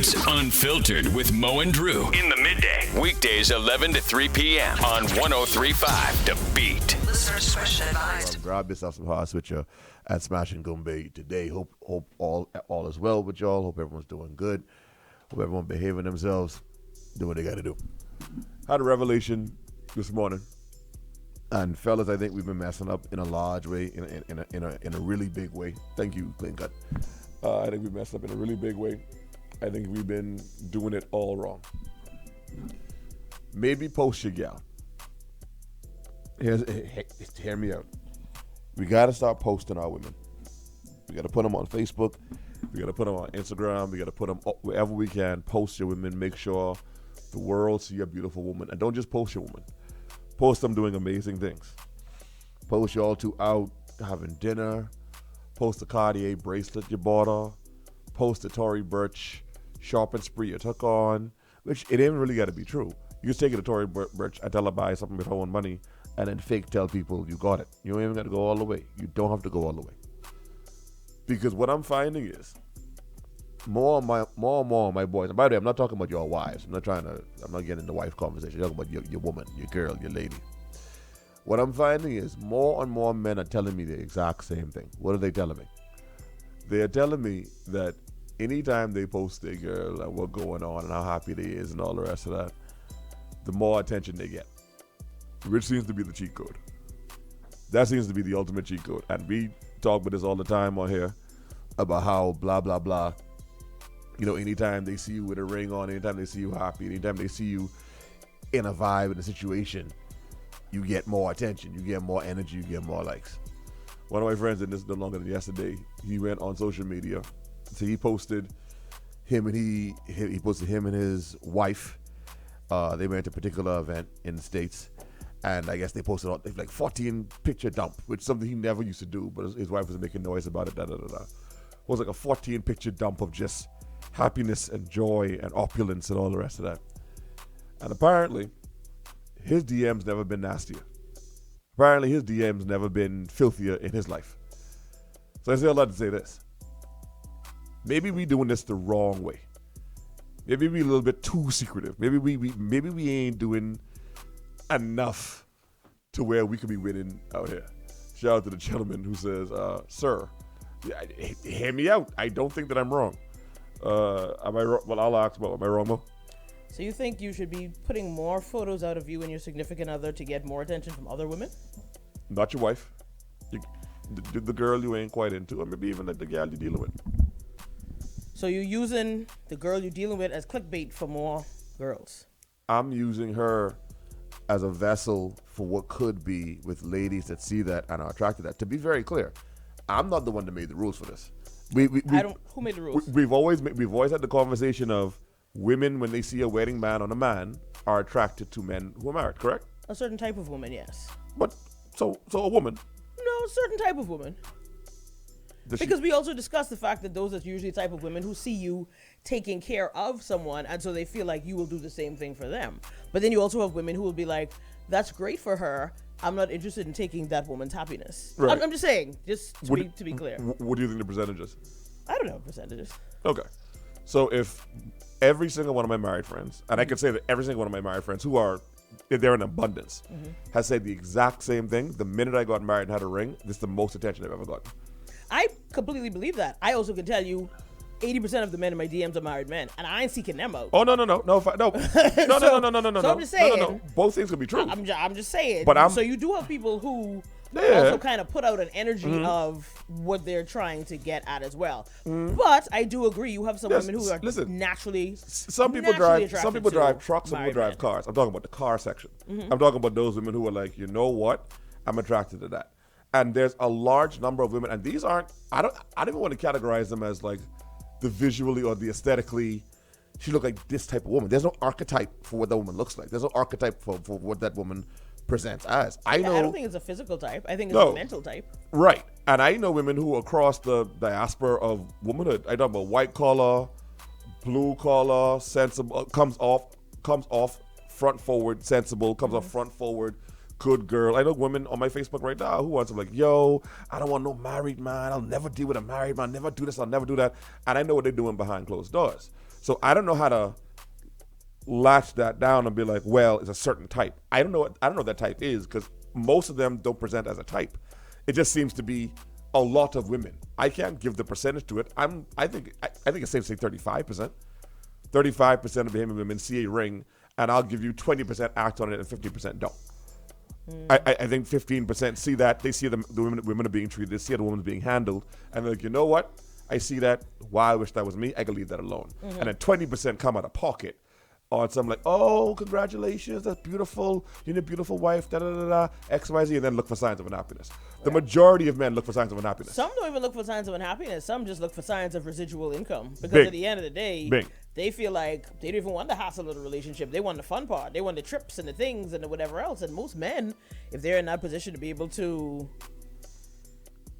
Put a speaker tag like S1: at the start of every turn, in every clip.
S1: It's Unfiltered with Mo and Drew in the midday. Weekdays 11 to 3 p.m. on 103.5 The Beat.
S2: Listeners discretion advised.
S3: Grab yourself some hard switcher at Smash and Gumbe today. Hope all is well with y'all. Hope everyone's doing good. Hope everyone behaving themselves. Do what they got to do. Had a revelation this morning. And fellas, I think we've been messing up in a large way, in a really big way. Thank you, Clean Cut. I think we've messed up in a really big way. I think we've been doing it all wrong. Maybe post your gal. Hear me out. We got to start posting our women. We got to put them on Facebook. We got to put them on Instagram. We got to put them wherever we can. Post your women. Make sure the world see a beautiful woman. And don't just post your woman. Post them doing amazing things. Post y'all two out having dinner. Post the Cartier bracelet you bought her. Post the Tory Burch shopping spree you took on. Which it ain't really got to be true. You just take it to Tory Burch and tell her buy something with her own money and then fake tell people you got it. You don't even got to go all the way. You don't have to go all the way. Because what I'm finding is more and more of my boys, and by the way, I'm not talking about your wives. I'm not getting into wife conversation. I'm talking about your woman, your girl, your lady. What I'm finding is more and more men are telling me the exact same thing. What are they telling me? They are telling me that anytime they post their girl and what's going on and how happy they is and all the rest of that, the more attention they get, which seems to be the cheat code. That seems to be the ultimate cheat code. And we talk about this all the time on here about how blah, blah, blah. You know, anytime they see you with a ring on, anytime they see you happy, anytime they see you in a vibe, in a situation, you get more attention, you get more energy, you get more likes. One of my friends did this no longer than yesterday. He went on social media. So he posted him and he posted him and his wife. They went to a particular event in the States. And I guess they posted like 14 picture dump, which is something he never used to do, but his wife was making noise about it. It was like a 14 picture dump of just happiness and joy and opulence and all the rest of that. And apparently, his DM's never been nastier. Apparently, his DM's never been filthier in his life. So I say a lot to say this. Maybe we doing this the wrong way. Maybe we a little bit too secretive. Maybe we ain't doing enough to where we could be winning out here. Shout out to the gentleman who says, sir, hear me out. I don't think that I'm wrong. Am I wrong? Well, I'll ask, am I wrong, Mo?
S4: So you think you should be putting more photos out of you and your significant other to get more attention from other women?
S3: Not your wife. The girl you ain't quite into, or maybe even the girl you're dealing with.
S4: So you're using the girl you're dealing with as clickbait for more girls? I'm
S3: using her as a vessel for what could be with ladies that see that and are attracted to that. To be very clear, I'm not the one that made the rules for this.
S4: Who made the rules?
S3: We've always had the conversation of women, when they see a wedding band on a man, are attracted to men who are married, correct?
S4: A certain type of woman, yes.
S3: But so a woman?
S4: No, a certain type of woman. Because we also discussed the fact that those are usually the type of women who see you taking care of someone, and so they feel like you will do the same thing for them. But then you also have women who will be like, that's great for her. I'm not interested in taking that woman's happiness. Right. I'm just saying, just to be clear.
S3: What do you think the percentage is?
S4: I don't know percentages.
S3: Okay. So if every single one of my married friends, and I could say that every single one of my married friends who are, if they're in abundance, has said the exact same thing, the minute I got married and had a ring, this is the most attention I've ever gotten.
S4: I completely believe that. I also can tell you 80% of the men in my DMs are married men, and I ain't seeking them out.
S3: Oh, no. No. No. So
S4: I'm just saying.
S3: No. Both things could be true.
S4: I'm just saying.
S3: But
S4: so you do have people who also kind of put out an energy of what they're trying to get at as well. But I do agree, you have some women who are naturally
S3: some people drive trucks, some people drive cars. I'm talking about the car section. I'm talking about those women who are like, you know what? I'm attracted to that. And there's a large number of women, and these aren't, I don't even want to categorize them as like the visually or the aesthetically, she look like this type of woman. There's no archetype for what that woman looks like. There's no archetype for what that woman presents as. I don't
S4: think it's a physical type. I think it's a mental type.
S3: Right. And I know women who are across the diaspora of womanhood. I talk about white collar, blue collar, sensible, comes off front forward, sensible, comes off front forward, good girl. I know women on my Facebook right now who want to like, yo, I don't want no married man. I'll never deal with a married man. I'll never do this. I'll never do that. And I know what they're doing behind closed doors. So I don't know how to latch that down and be like, well, it's a certain type. I don't know what that type is, because most of them don't present as a type. It just seems to be a lot of women. I can't give the percentage to it. I think it's safe to say 35%. 35% of Bahamian women see a ring, and I'll give you 20% act on it and 50% don't. I think 15% see that. They see the women are being treated. They see the women being handled, and they're like, you know what? I see that. Wow, I wish that was me. I could leave that alone. And then 20% come out of pocket on something like, oh, congratulations, that's beautiful. You're a beautiful wife, da-da-da-da, X, Y, Z, and then look for signs of unhappiness. The majority of men look for signs of unhappiness.
S4: Some don't even look for signs of unhappiness. Some just look for signs of residual income. Because
S3: Bing.
S4: at the end of the day,
S3: Bing.
S4: they feel like they don't even want the hassle of the relationship. They want the fun part. They want the trips and the things and the whatever else. And most men, if they're in that position to be able to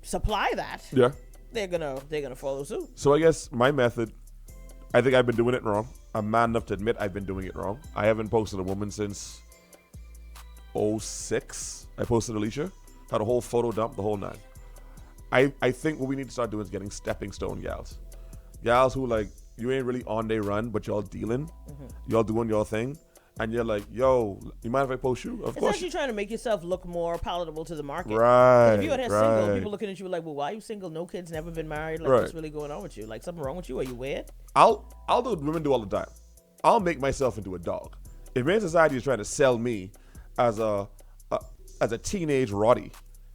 S4: supply that,
S3: Yeah.
S4: they're gonna follow suit.
S3: So I guess my method, I think I've been doing it wrong. I'm man enough to admit I've been doing it wrong. I haven't posted a woman since 06. I posted Alicia. Had a whole photo dump, the whole nine. I think what we need to start doing is getting stepping stone gals. Gals who like, you ain't really on their run, but y'all dealing. Y'all doing your thing. And you're like, yo, you mind if I post you? Of
S4: It's
S3: course.
S4: actually trying to make yourself look more palatable to the market.
S3: Right.
S4: If you're out here single, people looking at you like, well, why are you single? No kids, never been married. Like, what's really going on with you? Like, something wrong with you? Are you weird?
S3: I'll do what women do all the time. I'll make myself into a dog. If man society is trying to sell me as a teenage Roddy,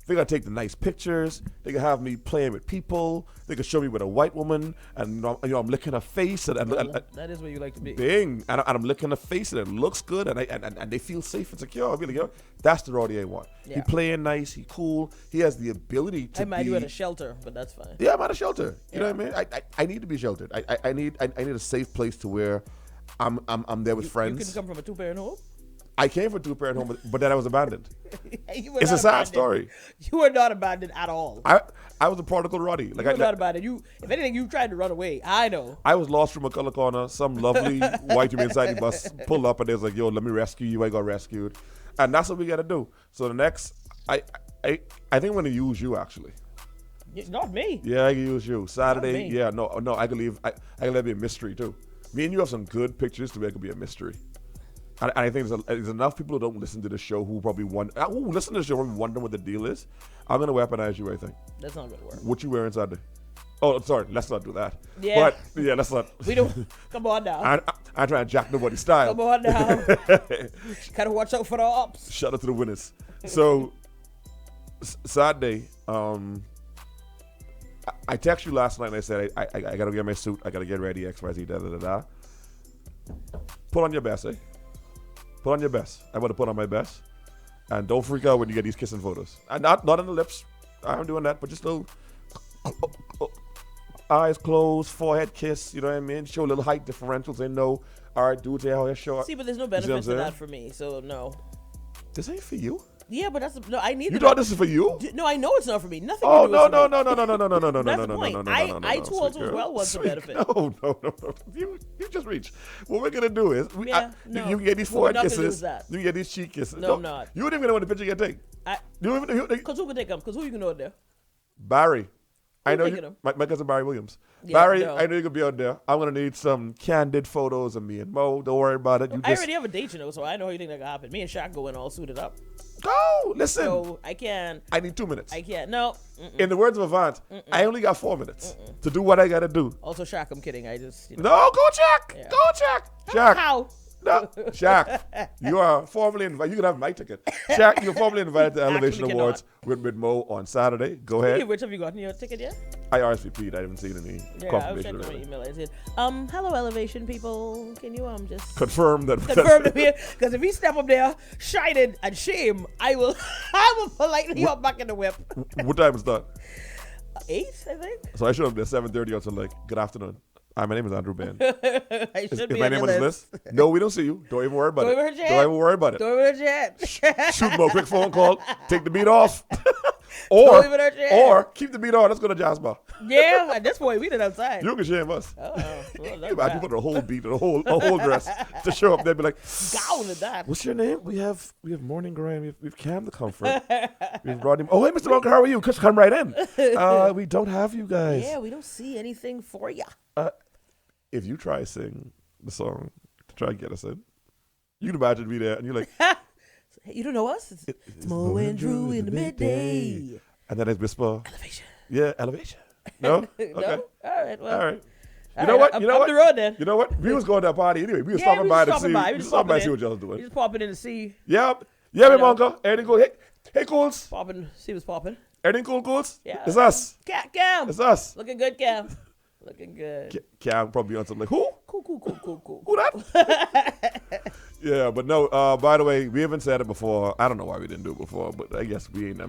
S3: they gotta take the nice pictures. They can have me playing with people. They can show me with a white woman, and I'm licking her face, and
S4: that is where you like to be.
S3: Bing, and I'm licking her face, and it looks good, and they feel safe and secure. I'm like, yo, that's the Roddy I want.
S4: Yeah.
S3: He playing nice. He cool. He has the ability to.
S4: I might you at a shelter, but that's fine.
S3: Yeah, I'm at a shelter. You know what I mean? I need to be sheltered. I need a safe place to where I'm there with friends.
S4: You can come from a two-parent home?
S3: I came from a two-parent home, but then I was abandoned.
S4: It's
S3: a sad story.
S4: You were not abandoned at all.
S3: I was a prodigal Roddy. Like,
S4: you were not abandoned. If anything, you tried to run away. I know.
S3: I was lost from McCullough Corner. Some lovely white human inside the bus pulled up, and they was like, yo, let me rescue you. I got rescued. And that's what we got to do. So the next, I think I'm going to use you, actually.
S4: Not me.
S3: Yeah, I can use you. Saturday,
S4: Not me.
S3: yeah, no, I can leave. I can let it be a mystery, too. Me and you have some good pictures to make it be a mystery. And I think there's enough people who don't listen to the show who probably listen to the show and wonder what the deal is. I'm going to weaponize you, I think.
S4: That's not going to work.
S3: What you wearing Saturday? Oh, sorry, let's not do that.
S4: Yeah.
S3: But, yeah, let's not.
S4: We don't. Come on now.
S3: I'm trying to jack nobody's style.
S4: Come on now. Gotta watch out for the ops.
S3: Shout out to the winners. So, Saturday, I texted you last night and I said, I got to get my suit. I got to get ready, X, Y, Z, da-da-da-da. Put on your best, eh? Put on your best. I want to put on my best. And don't freak out when you get these kissing photos. And not on the lips. I'm doing that, but just little eyes closed, forehead kiss, you know what I mean? Show a little height differentials. They know, all right, dudes, they're here short.
S4: See, but there's no benefit to that for me, so no.
S3: This ain't for you.
S4: Yeah, but I need.
S3: You thought this is for you?
S4: No, I know it's not for me. Nothing.
S3: Oh,
S4: to do with
S3: no.
S4: That's the point. I too also as well want the benefit.
S3: No. You just reach. What we're gonna do is, you can get these
S4: We're
S3: forehead
S4: not gonna
S3: kisses.
S4: do that.
S3: You can get these cheek kisses.
S4: No, I'm not.
S3: You don't even know what the picture you take.
S4: Because who can take them? Because who you can know there?
S3: Barry. I know
S4: taking
S3: you,
S4: them?
S3: my cousin Barry Williams.
S4: Yeah,
S3: Barry,
S4: no.
S3: I know you could be out there. I'm gonna need some candid photos of me and Mo. Don't worry about it.
S4: I already have a date, so I know how you think that can happen. Me and Shaq going all suited up.
S3: Go listen.
S4: So I can't.
S3: I need 2 minutes.
S4: I can't. No.
S3: In the words of Avant, I only got 4 minutes to do what I gotta do.
S4: Also, Shaq, I'm kidding. I just.
S3: No, go check.
S4: Yeah.
S3: Go check. Shaq.
S4: How?
S3: No, Shaq, you are formally invited. You can have my ticket. Shaq, you're formally invited to Elevation
S4: Actually
S3: Awards with Mo on Saturday. Go ahead.
S4: Which have you gotten your ticket yet?
S3: I RSVP'd. I haven't seen any
S4: Yeah, I was
S3: confirmation.
S4: checking my email. I said, hello, Elevation people. Can you just
S3: Confirm that.
S4: confirm to me? Because if he step up there, shining and shame, I will politely hop back in the whip.
S3: What time is that?
S4: 8, I think.
S3: So I showed up there 7:30. Also, like, good afternoon. Hi, my name is Andrew Ben.
S4: I should
S3: Is
S4: be
S3: my
S4: on
S3: name
S4: your
S3: on this list? No, we don't see you. Don't even worry about
S4: Don't
S3: it.
S4: even
S3: Don't even worry about it.
S4: Don't even hurt your head.
S3: Shoot Mo, quick phone call. Take the beat off.
S4: Don't even hurt your head.
S3: or keep the beat on. Let's go to jazz bar.
S4: Yeah, at this point, we did outside.
S3: You can shame us.
S4: Oh, well,
S3: You imagine putting a whole beat and a whole dress to show up there, be like,
S4: gown at that.
S3: what's your name? We have Morning Grind. We've Cam the Comfort. We've Rodney. Oh, hey, Mr. Bunker, how are you? Just come right in. We don't have you guys.
S4: Yeah, we don't see anything for ya.
S3: if you try to sing the song to try to get us in, you can imagine me there, and you're like,
S4: you don't know us? It's Mo and Drew in the midday.
S3: And then it's whisper.
S4: Elevation.
S3: Yeah, elevation. No? Okay.
S4: No? All right. Well,
S3: all right. You know what?
S4: I'm the road then.
S3: You know what? We was going to that party anyway. We was stopping by to see. We was stopping by to see what y'all was doing.
S4: We just popping in to see.
S3: Yep. Yeah, me monka. Everything cool. Hey, Cools.
S4: Popping. See what's popping.
S3: Everything cool, Cools?
S4: Yeah.
S3: It's us.
S4: Cam.
S3: It's us.
S4: Looking good, Cam. Looking good.
S3: Cam probably on something like, who?
S4: Cool.
S3: Who that? Yeah, but no, by the way, we haven't said it before. I don't know why we didn't do it before, but I guess we ain't,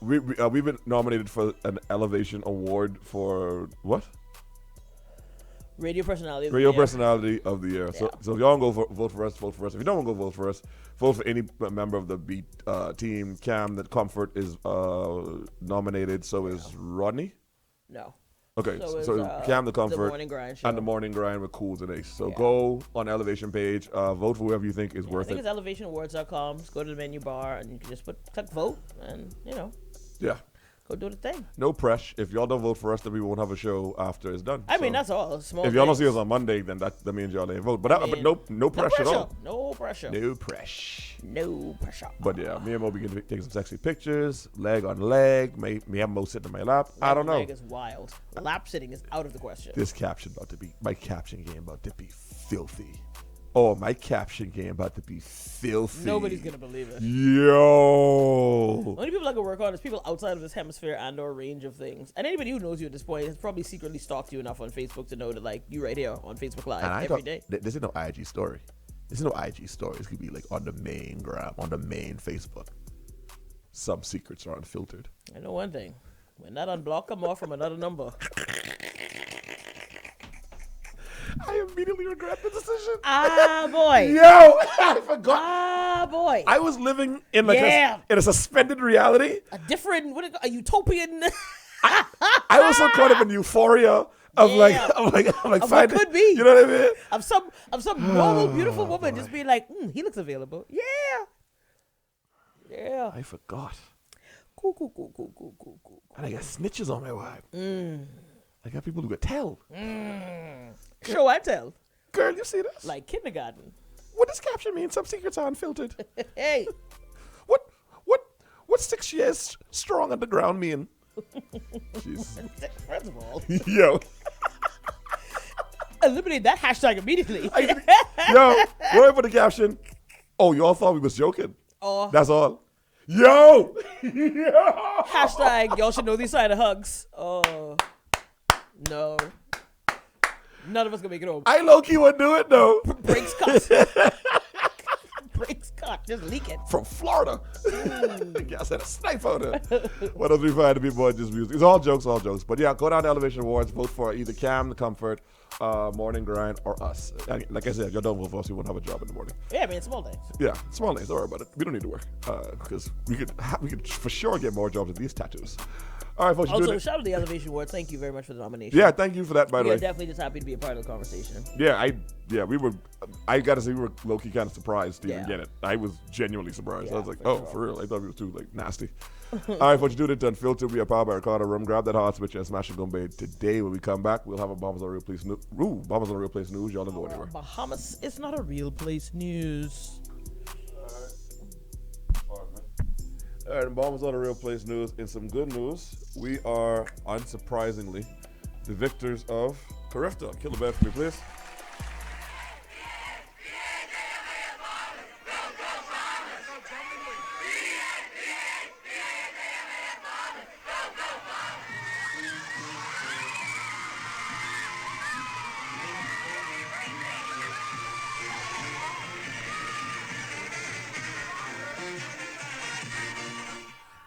S3: we've been nominated for an Elevation Award for what?
S4: Radio Personality of
S3: the Year.
S4: Yeah.
S3: So if y'all want to vote for us, vote for us. If you don't want to go vote for us, vote for any member of the Beat team. Cam, the Comfort is nominated. So is Rodney.
S4: No.
S3: Okay, so Cam, the Comfort,
S4: the Morning Grind show.
S3: and the Morning Grind with Cools and Ace. So go on Elevation page, vote for whoever you think is worth it.
S4: I think it's elevationawards.com. Just go to the menu bar and you can just click vote and
S3: Yeah.
S4: go do the thing.
S3: No pressure. If y'all don't vote for us, then we won't have a show after it's done.
S4: I mean, that's all. Small
S3: if y'all don't
S4: things.
S3: see us on Monday, then that means y'all didn't vote. But no pressure at all.
S4: No pressure.
S3: No pressure.
S4: No pressure.
S3: But yeah, me and Mo begin taking some sexy pictures, leg on leg. May have Mo sitting in my lap. I don't know.
S4: Leg is wild. Lap sitting is out of the question.
S3: My caption game about to be filthy. Oh, my caption game about to be filthy.
S4: Nobody's gonna believe it.
S3: Yo.
S4: Only people I can work on is people outside of this hemisphere and/or range of things. And anybody who knows you at this point has probably secretly stalked you enough on Facebook to know that, like, you right here on Facebook Live every day.
S3: This is no IG story. This is no IG story. It's gonna be like on the main gram, on the main Facebook. Some secrets are unfiltered.
S4: I know one thing. When that unblock come off from another number.
S3: I immediately regret the decision.
S4: Boy.
S3: Yo, I forgot.
S4: Boy.
S3: I was living in like in a suspended reality.
S4: A utopian.
S3: I was so caught up in euphoria of
S4: what could be.
S3: You know what I mean?
S4: Of some normal, beautiful woman just being like, he looks available. Yeah.
S3: I forgot.
S4: Cool.
S3: And I got snitches on my wife. I got people who could tell.
S4: Show and tell.
S3: Girl, you see this?
S4: Like kindergarten.
S3: What does caption mean? Some secrets are unfiltered.
S4: Hey.
S3: What 6 years strong underground mean? Jeez.
S4: First of all.
S3: Yo.
S4: Eliminate that hashtag immediately.
S3: Yo, right for the caption. Oh, y'all thought we was joking.
S4: Oh.
S3: That's all. Yo.
S4: Hashtag y'all should know these side of hugs. Oh. No. None of us gonna make it home.
S3: I low-key would do it though.
S4: Brakes cut. Brakes cut. Just leak it.
S3: From Florida. Guys had a snipe on it. What else we find to be more just music? It's all jokes. But yeah, go down to Elevation Awards. Vote for either Cam, the Comfort, Morning Grind, or us. Like I said, if y'all don't vote for us, we won't have a job in the morning.
S4: Yeah, I mean, small things.
S3: Yeah, small things. Don't worry about it. We don't need to work because we could for sure get more jobs than these tattoos. All right, folks.
S4: Also, shout out to the Elevation Awards. Thank you very much for the nomination.
S3: Yeah, thank you for that, by the way.
S4: We're definitely just happy to be a part of the conversation.
S3: I gotta say, we were low-key kind of surprised to even get it. I was genuinely surprised.
S4: Yeah,
S3: I was like,
S4: for
S3: for real? I thought we was too, nasty. All right, folks, do it to Unfiltered. We are powered by Ricardo Rum. Grab that hot switch and smash it Gombe today. When we come back, we'll have a Bombers on Real Place news. Bombers on Real Place news. Y'all don't go anywhere.
S4: Bahamas is not a real place news.
S3: All right, and Bombers on the Real Place news. In some good news, we are, unsurprisingly, the victors of Carifta. Kill the bed for me, please.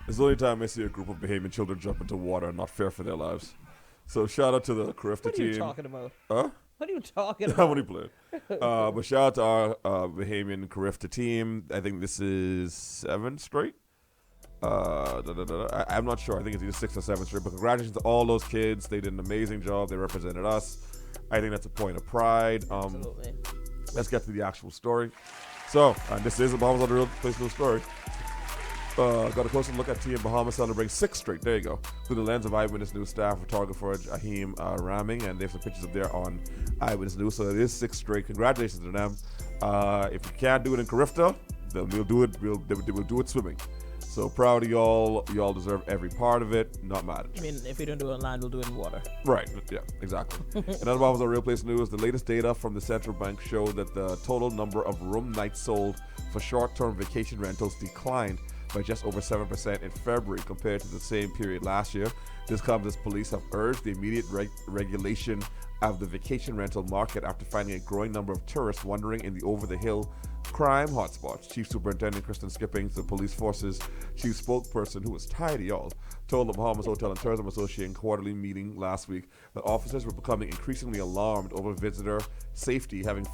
S3: It's the only time I see a group of Bahamian children jump into water and not fear for their lives. So shout out to the Carifta team.
S4: What are you talking about?
S3: Huh?
S4: What are you talking about?
S3: I'm only playing. But shout out to our Bahamian Carifta team. I think this is 7 straight. I'm not sure. I think it's either 6 or 7 straight. But congratulations to all those kids. They did an amazing job. They represented us. I think that's a point of pride.
S4: Absolutely.
S3: Let's get to the actual story. So, this is a Bombers on the Real Place news story. Got a closer look at Team Bahamas celebrating 6th straight. There you go. Through the lens of Eyewitness News staff, photographer Jaheem Raming, and there's some pictures up there on Eyewitness News. So it is 6th straight. Congratulations to them. If you can't do it in Carifta, then we'll do it. We'll do it swimming. So proud of y'all. Y'all deserve every part of it. Not mad at you.
S4: I mean, if we don't do it on land, we'll do it in water.
S3: Right. Yeah, exactly. Another one was on Real Place News. The latest data from the central bank showed that the total number of room nights sold for short-term vacation rentals declined by just over 7% in February compared to the same period last year. This comes as police have urged the immediate regulation of the vacation rental market after finding a growing number of tourists wandering in the over-the-hill crime hotspots. Chief Superintendent Kristen Skippings, the police force's chief spokesperson, who was tired of y'all, told the Bahamas Hotel and Tourism Association quarterly meeting last week that officers were becoming increasingly alarmed over visitor safety, having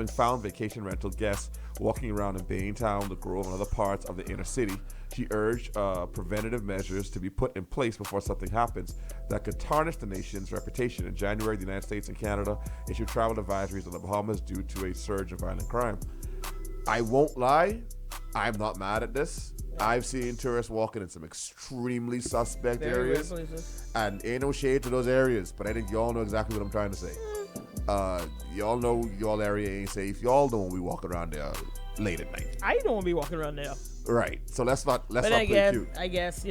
S3: found vacation rental guests walking around in Baintown, the Grove, and other parts of the inner city. She urged preventative measures to be put in place before something happens that could tarnish the nation's reputation. In January, the United States and Canada issued travel advisories on the Bahamas due to a surge of violent crime. I won't lie, I'm not mad at this. I've seen tourists walking in some extremely suspect areas, and ain't no shade to those areas, but I think y'all know exactly what I'm trying to say. Y'all know y'all area ain't safe. Y'all don't want to be walking around there late at night.
S4: I don't want to be walking around there.
S3: Right. So let's not play cute.
S4: I guess,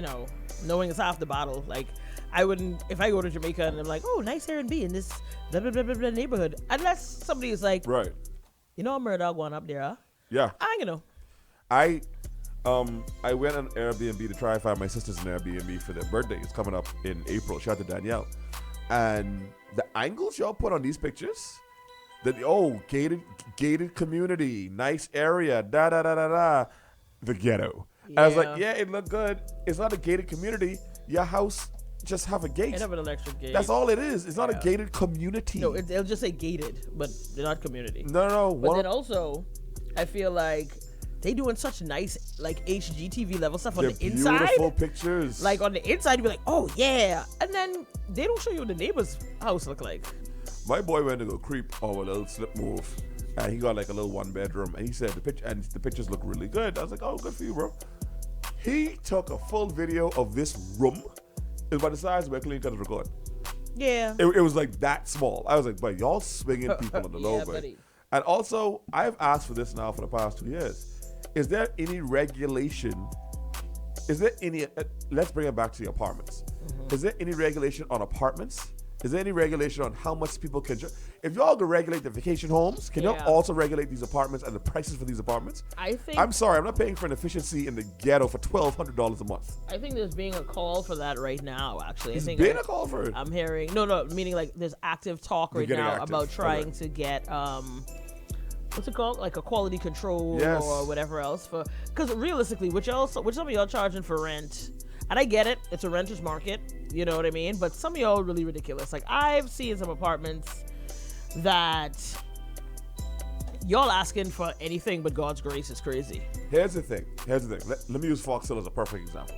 S4: knowing it's half the battle. Like, I wouldn't, if I go to Jamaica and I'm like, oh, nice Airbnb in this blah, blah, blah, blah, blah neighborhood. Unless somebody is like,
S3: right,
S4: a murder going up there, huh?
S3: Yeah.
S4: I
S3: went on Airbnb to try and find my sister's an Airbnb for their birthday. It's coming up in April. Shout out to Danielle. And the angles y'all put on these pictures, gated community, nice area, the ghetto. Yeah. I was like, yeah, it looked good. It's not a gated community. Your house just have a gate.
S4: It have an electric gate.
S3: That's all it is. It's not a gated community.
S4: No, it'll just say gated, but they're not community.
S3: No.
S4: But then also, I feel like they doing such nice, like, HGTV level stuff on the inside.
S3: Beautiful pictures.
S4: Like, on the inside, you'd be like, oh, yeah. And then they don't show you what the neighbor's house look like.
S3: My boy went to go creep over a little slip move, and he got like a little 1-bedroom, and he said the pictures look really good. I was like, oh, good for you, bro. He took a full video of this room. It's about the size of where Clean Cut is recording.
S4: Yeah.
S3: It was like that small. I was like, but y'all swinging people on the low, buddy. And also, I've asked for this now for the past 2 years. Is there any regulation? Is there any? Let's bring it back to the apartments. Mm-hmm. Is there any regulation on apartments? Is there any regulation on how much people can? If y'all can regulate the vacation homes, can y'all also regulate these apartments and the prices for these apartments? I'm sorry, I'm not paying for an efficiency in the ghetto for $1,200 a month.
S4: I think there's being a call for that right now. Actually,
S3: there's been a call for it.
S4: I'm hearing meaning like there's active talk right now about trying to get what's it called, like a quality control or whatever else because realistically, which some of y'all charging for rent. And I get it, it's a renter's market, you know what I mean? But some of y'all are really ridiculous. Like, I've seen some apartments that y'all asking for anything but God's grace is crazy.
S3: Here's the thing. Let me use Fox Hill as a perfect example.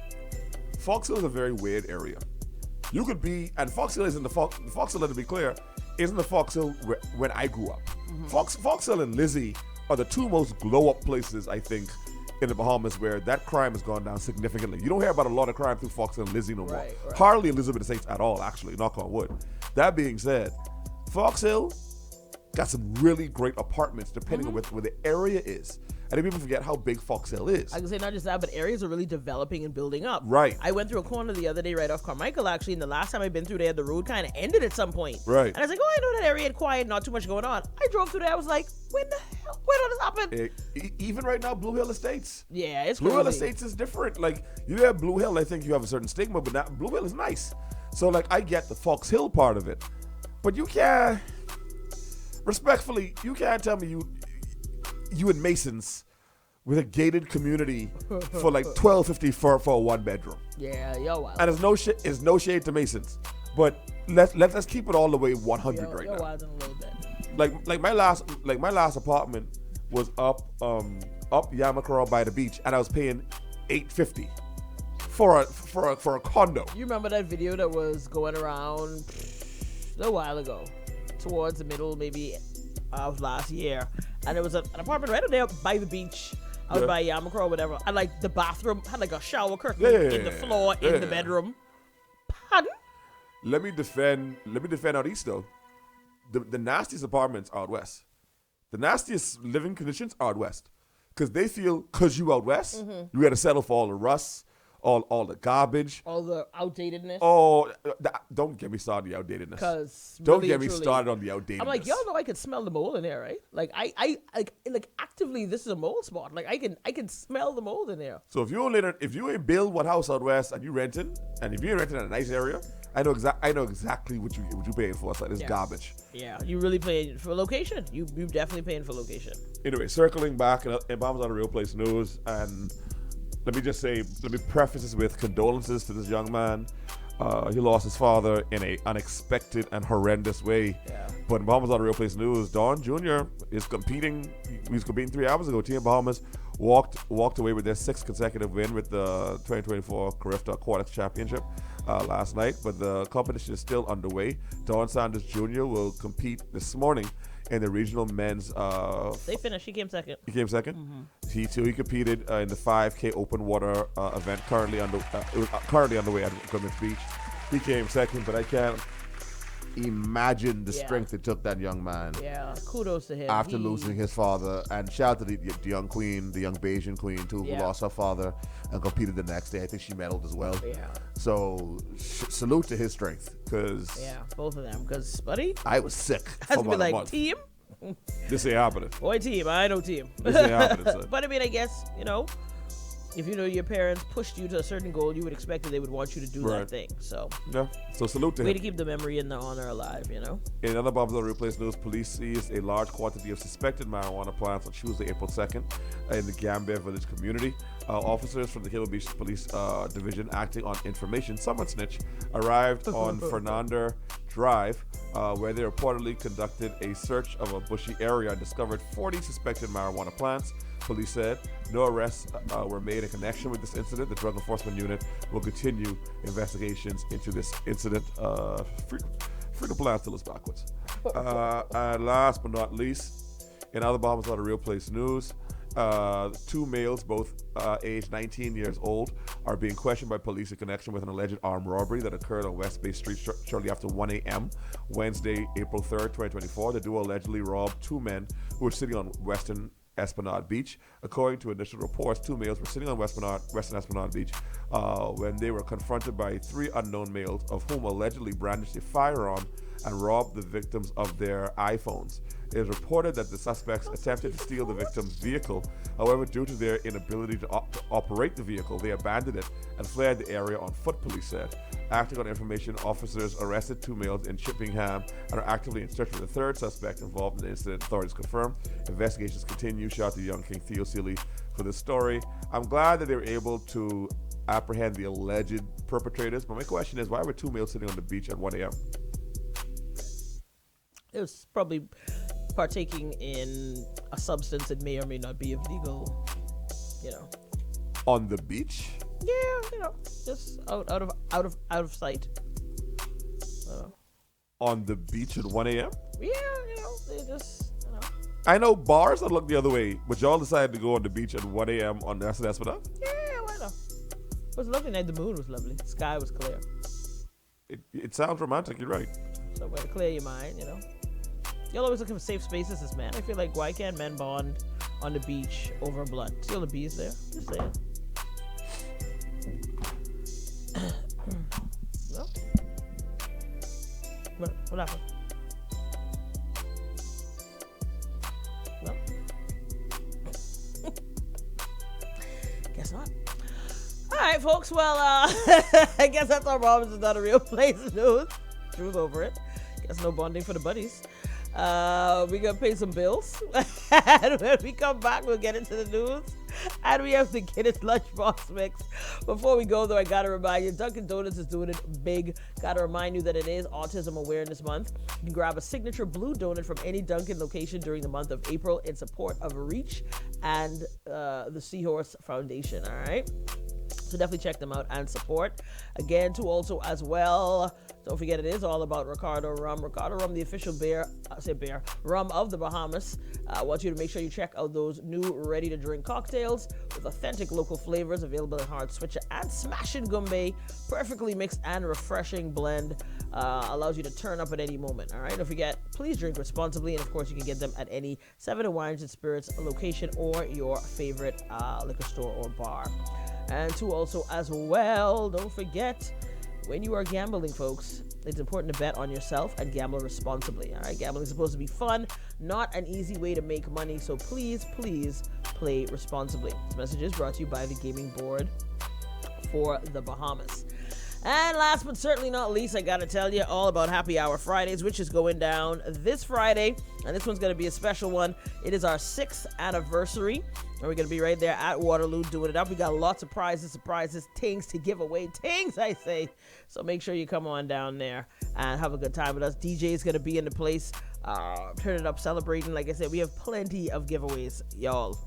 S3: Fox Hill is a very weird area. You could be, and Fox Hill isn't the Fox Hill, to be clear, isn't the Fox Hill when I grew up. Mm-hmm. Fox Hill and Lizzie are the two most glow-up places, I think, in the Bahamas where that crime has gone down significantly. You don't hear about a lot of crime through Fox and Lizzie no more. Right. Hardly Elizabeth Estates at all, actually, knock on wood. That being said, Fox Hill got some really great apartments depending on where the area is. And then people forget how big Fox Hill is.
S4: I can say not just that, but areas are really developing and building up.
S3: Right.
S4: I went through a corner the other day right off Carmichael, actually, and the last time I've been through there, the road kind of ended at some point.
S3: Right.
S4: And I was like, oh, I know that area is quiet, not too much going on. I drove through there, I was like, when the hell? Where did this happen?
S3: Even right now, Blue Hill Estates.
S4: Yeah, it's
S3: Blue
S4: crazy.
S3: Hill Estates is different. Like, you have Blue Hill, I think you have a certain stigma, but Blue Hill is nice. So, like, I get the Fox Hill part of it. But you can't, respectfully, you can't tell me you in Masons with a gated community for like $1,250 for a 1-bedroom.
S4: Yeah, yo, wild.
S3: And there's no shade to Masons, but let's keep it all the way 100 right now.
S4: Wild in a little bit.
S3: Like my last apartment was up Yamakara by the beach, and I was paying $850 for a condo.
S4: You remember that video that was going around a while ago, towards the middle maybe of last year, and it was an apartment right up there by the beach. I would buy Yamacro or whatever. And like the bathroom had like a shower curtain in the floor
S3: yeah,
S4: in the bedroom. Pardon?
S3: Let me defend out east though. The nastiest apartments out west. The nastiest living conditions out west. Because they feel, because you out west, you got to settle for all the rust, all the garbage.
S4: All the outdatedness.
S3: Oh, don't get me started on the outdatedness.
S4: Because
S3: don't get me started on the outdatedness.
S4: I'm like, y'all know I could smell the mold in there, right? Like I actively, this is a mold spot. Like I can smell the mold in there.
S3: So if you ain't build one house out west and you renting, and if you ain't renting in a nice area, I know exactly what you paying for. It's like this garbage.
S4: Yeah, you really paying for location. You definitely paying for location.
S3: Anyway, circling back, and Bombs on a Real Place News, and let me preface this with condolences to this young man. He lost his father in a unexpected and horrendous way.
S4: Yeah.
S3: But in Bahamas on a Real Place News, Don Jr. is competing. He was competing 3 hours ago. Team Bahamas walked away with their 6th consecutive win with the 2024 Carifta Aquatics Championship last night. But the competition is still underway. Don Sanders Jr. will compete this morning in the regional men's.
S4: They finished. He came second.
S3: He came second. Mm-hmm. He competed in the 5K open water event currently underway at Grimmett Beach. He came second, but I can't imagine the strength it took that young man.
S4: Yeah, kudos to him.
S3: After losing his father, and shout out to the young queen, the young Bayesian queen too, who lost her father and competed the next day. I think she medaled as well.
S4: Yeah.
S3: So salute to his strength, because
S4: both of them. Because buddy,
S3: I was sick.
S4: Has to be like team.
S3: This ain't happening.
S4: Boy, team. I know team.
S3: This ain't happening, son.
S4: But I mean, I guess if your parents pushed you to a certain goal, you would expect that they would want you to do that thing. So
S3: so salute to him.
S4: Way to keep the memory and the honor alive,
S3: In other Bombs on Real Place News, police seized a large quantity of suspected marijuana plants on Tuesday, April 2nd in the Gambia Village community. Officers from the Cable Beach Police Division, acting on information, someone snitch, arrived on Fernanda Drive, where they reportedly conducted a search of a bushy area and discovered 40 suspected marijuana plants. Police said no arrests were made in connection with this incident. The Drug Enforcement Unit will continue investigations into this incident. Free to plans till it's backwards. And last but not least, in other Bombs on the Real Place News, 2 males, both aged 19 years old, are being questioned by police in connection with an alleged armed robbery that occurred on West Bay Street shortly after 1 a.m. Wednesday, April 3rd, 2024. The duo allegedly robbed 2 men who were sitting on Western Esplanade Beach. According to initial reports, 2 males were sitting on Western Esplanade Beach when they were confronted by 3 unknown males, of whom allegedly brandished a firearm and robbed the victims of their iPhones. It is reported that the suspects attempted to steal the victim's vehicle. However, due to their inability to operate the vehicle, they abandoned it and fled the area on foot, police said. Acting on information, officers arrested 2 males in Chippingham and are actively in search for the 3rd suspect involved in the incident, authorities confirm. Investigations continue. Shout out to young King Theo Seeley for this story. I'm glad that they were able to apprehend the alleged perpetrators, but my question is, why were 2 males sitting on the beach at 1 a.m.?
S4: It was probably partaking in a substance that may or may not be illegal,
S3: On the beach?
S4: Yeah, just out of sight.
S3: On the beach at 1 a.m.?
S4: Yeah, they just,
S3: I know bars that look the other way, but y'all decided to go on the beach at 1 a.m. on Western Esplanade?
S4: Yeah, why not? It was a lovely night. The moon was lovely. The sky was clear.
S3: It sounds romantic. You're right.
S4: So way to clear your mind, Y'all always looking for safe spaces as men. I feel like, why can't men bond on the beach over blood? See all the bees there? Just saying. No? What happened? No? Guess not. All right, folks. Well, I guess that's our Robins is not a real place news. Truth over it. Guess no bonding for the buddies. We're gonna pay some bills. And when we come back, we'll get into the news. And we have to get its lunchbox mix. Before we go, though, I gotta remind you, Dunkin' Donuts is doing it big. Gotta remind you that it is Autism Awareness Month. You can grab a signature blue donut from any Dunkin' location during the month of April in support of REACH and the Seahorse Foundation. All right. So definitely check them out and support. Again, to also as well Don't forget, it is all about Ricardo Rum. Ricardo Rum, the official rum of the Bahamas. I want you to make sure you check out those new ready-to-drink cocktails with authentic local flavors available in hard switcher and smashing gumbe. Perfectly mixed and refreshing blend. Allows you to turn up at any moment. All right, don't forget, please drink responsibly, and of course you can get them at any 7 Wines and Spirits location or your favorite liquor store or bar. And also as well, don't forget, when you are gambling, folks, it's important to bet on yourself and gamble responsibly. All right, gambling is supposed to be fun, not an easy way to make money, so please play responsibly. This message is brought to you by the Gaming Board for the Bahamas. And last but certainly not least, I gotta tell you all about Happy Hour Fridays, which is going down this Friday, and this one's gonna be a special one. It is our 6th anniversary, and we're gonna be right there at Waterloo doing it up. We got lots of prizes, things to give away, I say. So make sure you come on down there and have a good time with us. DJ is gonna be in the place, turn it up, celebrating. Like I said, we have plenty of giveaways, y'all.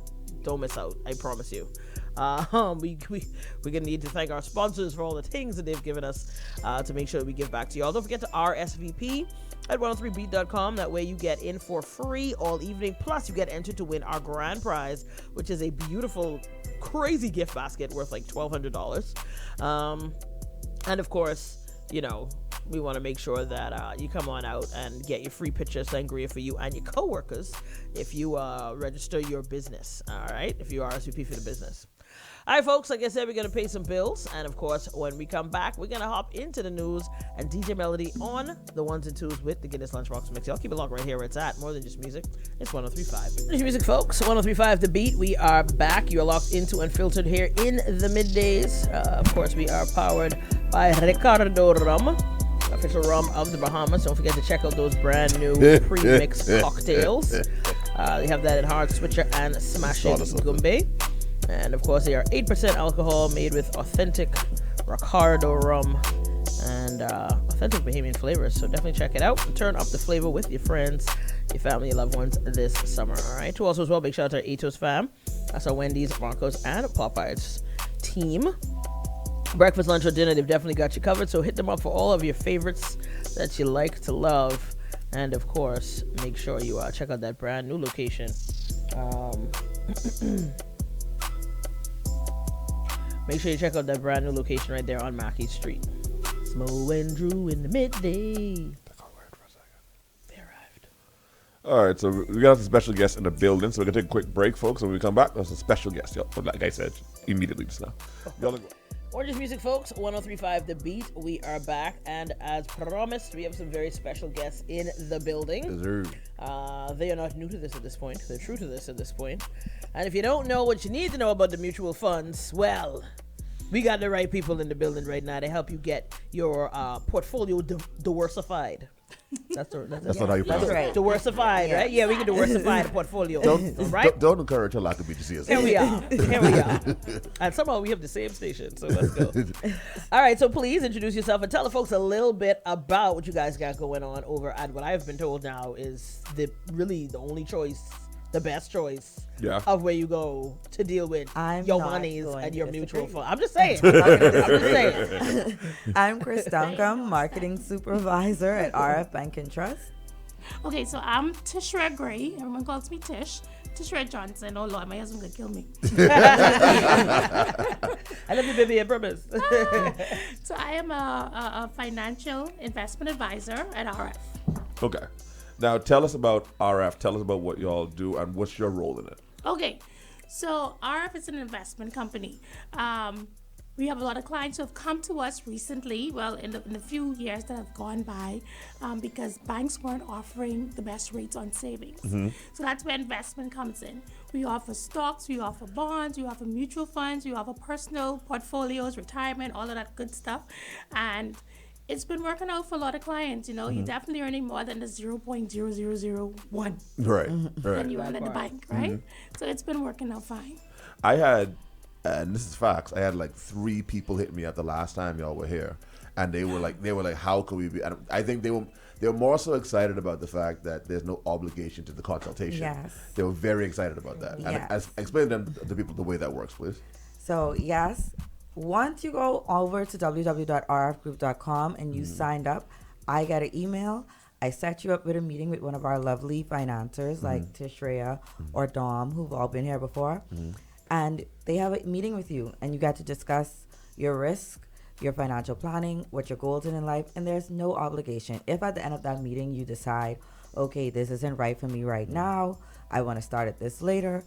S4: Don't miss out, I promise you. We're gonna need to thank our sponsors for all the things that they've given us to make sure that we give back to y'all. Don't forget to RSVP at 103beat.com. That way you get in for free all evening. Plus you get entered to win our grand prize, which is a beautiful, crazy gift basket worth like $1,200. And of course, you know, we want to make sure that you come on out and get your free pitcher of sangria for you and your coworkers if you register your business. All right, if you RSVP for the business. All right, folks, like I said, we're going to pay some bills. And, of course, when we come back, we're going to hop into the news and DJ Melody on the ones and twos with the Guinness Lunchbox Mix. Y'all keep it locked right here where it's at. More than just music. It's 103.5. It's music, folks. 103.5 The Beat. We are back. You are locked into Unfiltered here in the middays. Of course, we are powered by Ricardo Rum, official rum of the Bahamas. Don't forget to check out those brand new pre-mixed cocktails. They have that in hard switcher and smashing gumbe. And of course, they are 8% alcohol, made with authentic Ricardo rum and authentic Bahamian flavors. So definitely check it out and turn up the flavor with your friends, your family, your loved ones this summer. All right. To also as well, big shout out to our Atos fam. That's our Wendy's, Marcos, and Popeyes team. Breakfast, lunch, or dinner, they've definitely got you covered. So hit them up for all of your favorites that you like to love. And of course, make sure you check out that brand new location. Make sure you check out that brand new location right there on Mackey Street. Smo and Drew in the midday. They arrived.
S3: All right, so we got some special guests in the building, so we're going to take a quick break, folks. When we come back, there's a special guest, yo. Like I said, immediately just now.
S4: Orange's Music, folks. 103.5 The Beat. We are back, and as promised, we have some very special guests in the building. They are not new to this at this point. They're true to this at this point. And if you don't know what you need to know about the mutual funds, well, we got the right people in the building right now to help you get your portfolio diversified. That's
S3: not how you pronounce it.
S4: Right. Diversified, right? Yeah, we can diversify the portfolio.
S3: Don't encourage her lack of BTC.
S4: Here we are. And somehow we have the same station, so let's go. All right, so please introduce yourself and tell the folks a little bit about what you guys got going on over at what I've been told now is the only choice, the best choice of where you go to deal with your monies and your mutual fund. I'm just saying.
S2: I'm Chris Duncombe, Marketing Supervisor at RF Bank and Trust.
S5: Okay, so I'm Tishra Gray. Everyone calls me Tish. Tishra Johnson. Oh, Lord, my husband could kill me.
S4: I love you, baby, I promise.
S5: So I am a financial investment advisor at RF.
S3: Okay. Now, tell us about RF. Tell us about what y'all do and what's your role in it.
S5: Okay. So RF is an investment company. We have a lot of clients who have come to us recently, well, in the few years that have gone by, because banks weren't offering the best rates on savings. Mm-hmm. So that's where investment comes in. We offer stocks, we offer bonds, we offer mutual funds, we offer personal portfolios, retirement, all of that good stuff. And it's been working out for a lot of clients. You know, you're definitely earning more than the 0.0001
S3: right.
S5: than you earn at the bank, right? Mm-hmm. So it's been working out fine.
S3: I had, and this is facts, I had like 3 people hit me up the last time y'all were here, and they were like, how could we be? And I think they were more so excited about the fact that there's no obligation to the consultation.
S2: Yes.
S3: They were very excited about that.
S2: Yes.
S3: And explain to people the way that works, please.
S2: So yes, once you go over to www.rfgroup.com and you signed up, I get an email. I set you up with a meeting with one of our lovely financiers like Tishreya or Dom, who've all been here before. And they have a meeting with you, and you get to discuss your risk, your financial planning, what your goals are in life, and there's no obligation. If at the end of that meeting you decide, okay, this isn't right for me right now, I want to start at this later,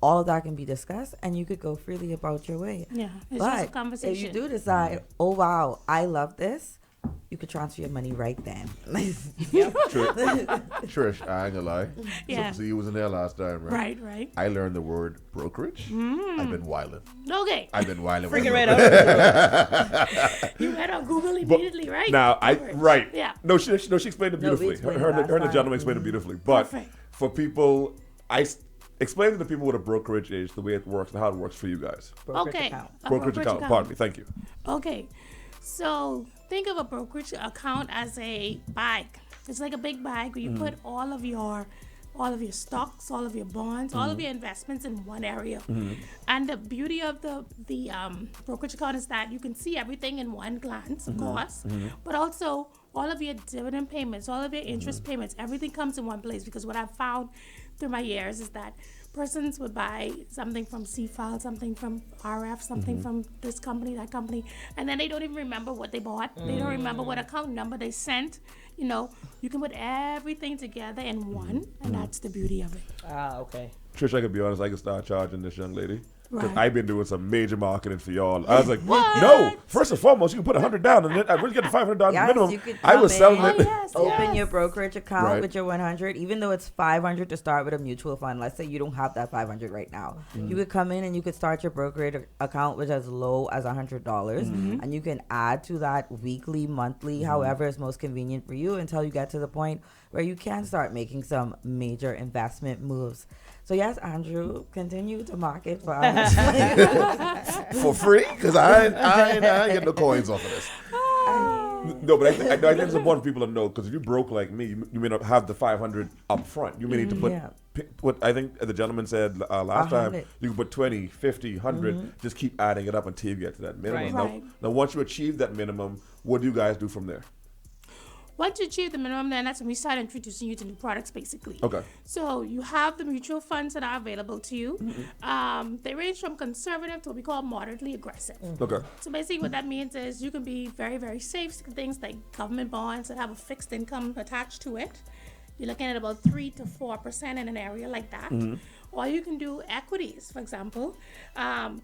S2: all of that can be discussed, and you could go freely about your way.
S5: Yeah, it's
S2: But
S5: just a conversation.
S2: if you do decide, oh wow, I love this, you could transfer your money right then.
S3: Trish, I ain't gonna lie.
S5: Yeah.
S3: So you was in there last time, right?
S5: Right.
S3: I learned the word brokerage. I've been wilding.
S5: Okay.
S3: I've been wilding.
S4: Freaking right out.
S5: You read on Google immediately, right?
S3: Now,
S5: Brokerage. Yeah.
S3: No, she explained it
S2: No, we
S3: beautifully.
S2: explained
S3: her
S2: it
S3: and the
S2: last
S3: gentleman
S2: time.
S3: explained it beautifully. But
S5: Perfect.
S3: for people, explain to the people what a brokerage is, the way it works, and how it works for you guys.
S2: Brokerage
S5: Okay.
S2: account.
S5: A
S3: Brokerage account. Pardon me. Thank you.
S5: Okay. So think of a brokerage account as a bag. It's like a big bag where you put all of your stocks, all of your bonds, all of your investments in one area. And the beauty of the brokerage account is that you can see everything in one glance, of course, but also all of your dividend payments, all of your interest payments, everything comes in one place. Because what I've found through my years is that persons would buy something from CFAL, something from RF, something from this company, that company, and then they don't even remember what they bought. They don't remember what account number they sent. You know, you can put everything together in one, and that's the beauty of it.
S4: Ah, okay.
S3: Trish, I can be honest, I can start charging this young lady. Because
S5: Right.
S3: I've been doing some major marketing for y'all. I was like,
S5: What?
S3: no, first and foremost, you can put $100 down, and then I really get the $500
S2: Yes,
S3: minimum.
S2: you could
S3: I was
S2: come
S3: selling
S2: in.
S3: it.
S5: Oh, yes,
S2: Open
S5: yes.
S2: your brokerage account
S3: Right.
S2: with your 100, even though it's 500 to start with a mutual fund. Let's say you don't have that 500 right now. You could come in and you could start your brokerage account with as low as $100, and you can add to that weekly, monthly, however is most convenient for you, until you get to the point where you can start making some major investment moves. So yes, Andrew, continue to market for us.
S3: For free? Because I ain't getting no coins off of this. No, but I think it's important for people to know, because if you broke like me, you may not have the 500 up front. You may need to put,
S2: Yeah.
S3: what I think the gentleman said last time,
S2: 100.
S3: you can put 20, 50, 100, just keep adding it up until you get to that minimum.
S4: Right.
S3: Now,
S5: Right.
S3: now, once you achieve that minimum, what do you guys do from there?
S5: Once you achieve the minimum, then that's when we start introducing you to new products, basically.
S3: Okay.
S5: So you have the mutual funds that are available to you. They range from conservative to what we call moderately aggressive.
S3: Okay.
S5: So basically what that means is you can be very, very safe. Things like government bonds that have a fixed income attached to it. You're looking at about 3 to 4% in an area like that. Or you can do equities, for example.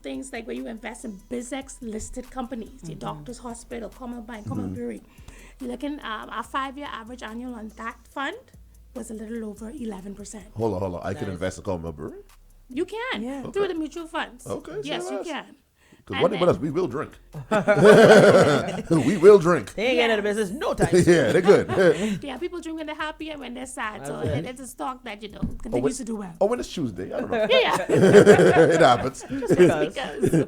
S5: Things like where you invest in BizX listed companies, your doctor's hospital, Commonwealth Bank, Commonwealth Brewery. You're looking, our 5-year average annual on that fund was a little over 11%.
S3: Hold on. I can invest in Commonwealth Brewery?
S5: You can,
S2: Yeah.
S5: through the mutual funds.
S3: Okay,
S5: Yes,
S3: so
S5: you
S3: that's-
S5: can.
S3: Because
S5: And
S3: one thing about
S5: then-
S3: us, we will drink. We will drink.
S4: They ain't getting out of business no time.
S3: Yeah, they're good.
S5: Yeah, people drink when they're happy and when they're sad. So
S4: Okay.
S5: it's a stock that, continues to do well.
S3: Oh, when it's Tuesday, I don't know.
S5: Yeah.
S3: It happens.
S5: Because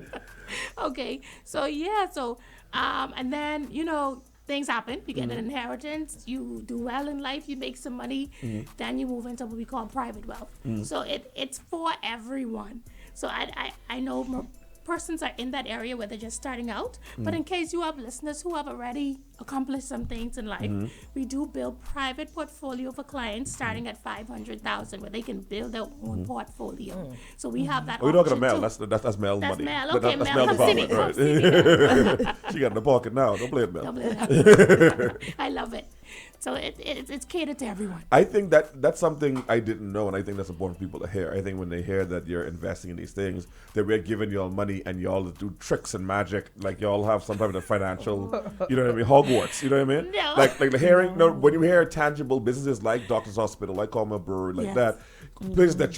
S5: okay, so and then things happen. You get an inheritance, you do well in life, you make some money, then you move into what we call private wealth. So it's for everyone. So I know persons are in that area where they're just starting out, but in case you have listeners who have already accomplished some things in life, we do build private portfolio for clients starting at 500,000 where they can build their own portfolio. So we have that.
S3: We're talking to
S5: option
S3: Mel.
S5: too.
S3: That's Mel's
S5: That's
S3: money.
S5: Mel.
S3: But
S5: Okay,
S3: that's
S5: Mel,
S3: Mel's
S5: come see me,
S3: department,
S5: come
S3: right? She got in the pocket now. Don't play it, Mel.
S5: Double it. I love it. So it's catered to everyone.
S3: I think that's something I didn't know, and I think that's important for people to hear. I think when they hear that you're investing in these things, that we're giving y'all money and y'all do tricks and magic, like y'all have some type of financial, you know what I mean, Hogwarts, you know what I mean?
S5: No.
S3: Like the hearing, no, when you hear tangible businesses like Doctor's Hospital, like Commonwealth Brewery, like
S5: Yes.
S3: that, places that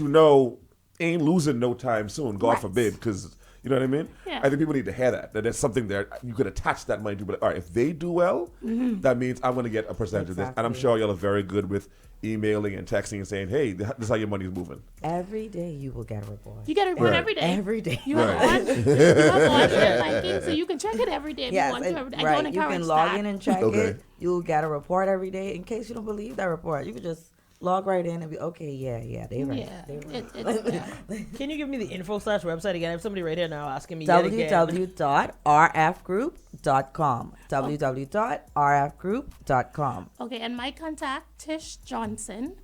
S3: ain't losing no time soon, God
S5: Right.
S3: forbid, because you know what I mean?
S5: Yeah.
S3: I think people need to hear that there's something there you could attach that money to. But all right, if they do well, that means I'm going to get a percentage of this. And I'm
S2: Exactly.
S3: sure y'all are very good with emailing and texting and saying, hey, this is how your money's moving.
S2: Every day you will get a report.
S5: You get a report
S3: Right.
S5: every day.
S2: Every day.
S5: You have on internet banking, so you can check it every day if
S2: Yes,
S5: you want to.
S2: and-
S5: I
S2: right.
S5: don't
S2: You
S5: encourage
S2: can log
S5: that.
S2: in and check
S3: Okay.
S2: it. You'll get a report every day. In case you don't believe that report, you can just log right in and be okay. Yeah, they right.
S5: Yeah.
S2: They right.
S4: Can you give me the info/website again? I have somebody right here now asking me yet again.
S2: www.rfgroup.com. www.rfgroup.com.
S5: Okay, and my contact, Tish Johnson,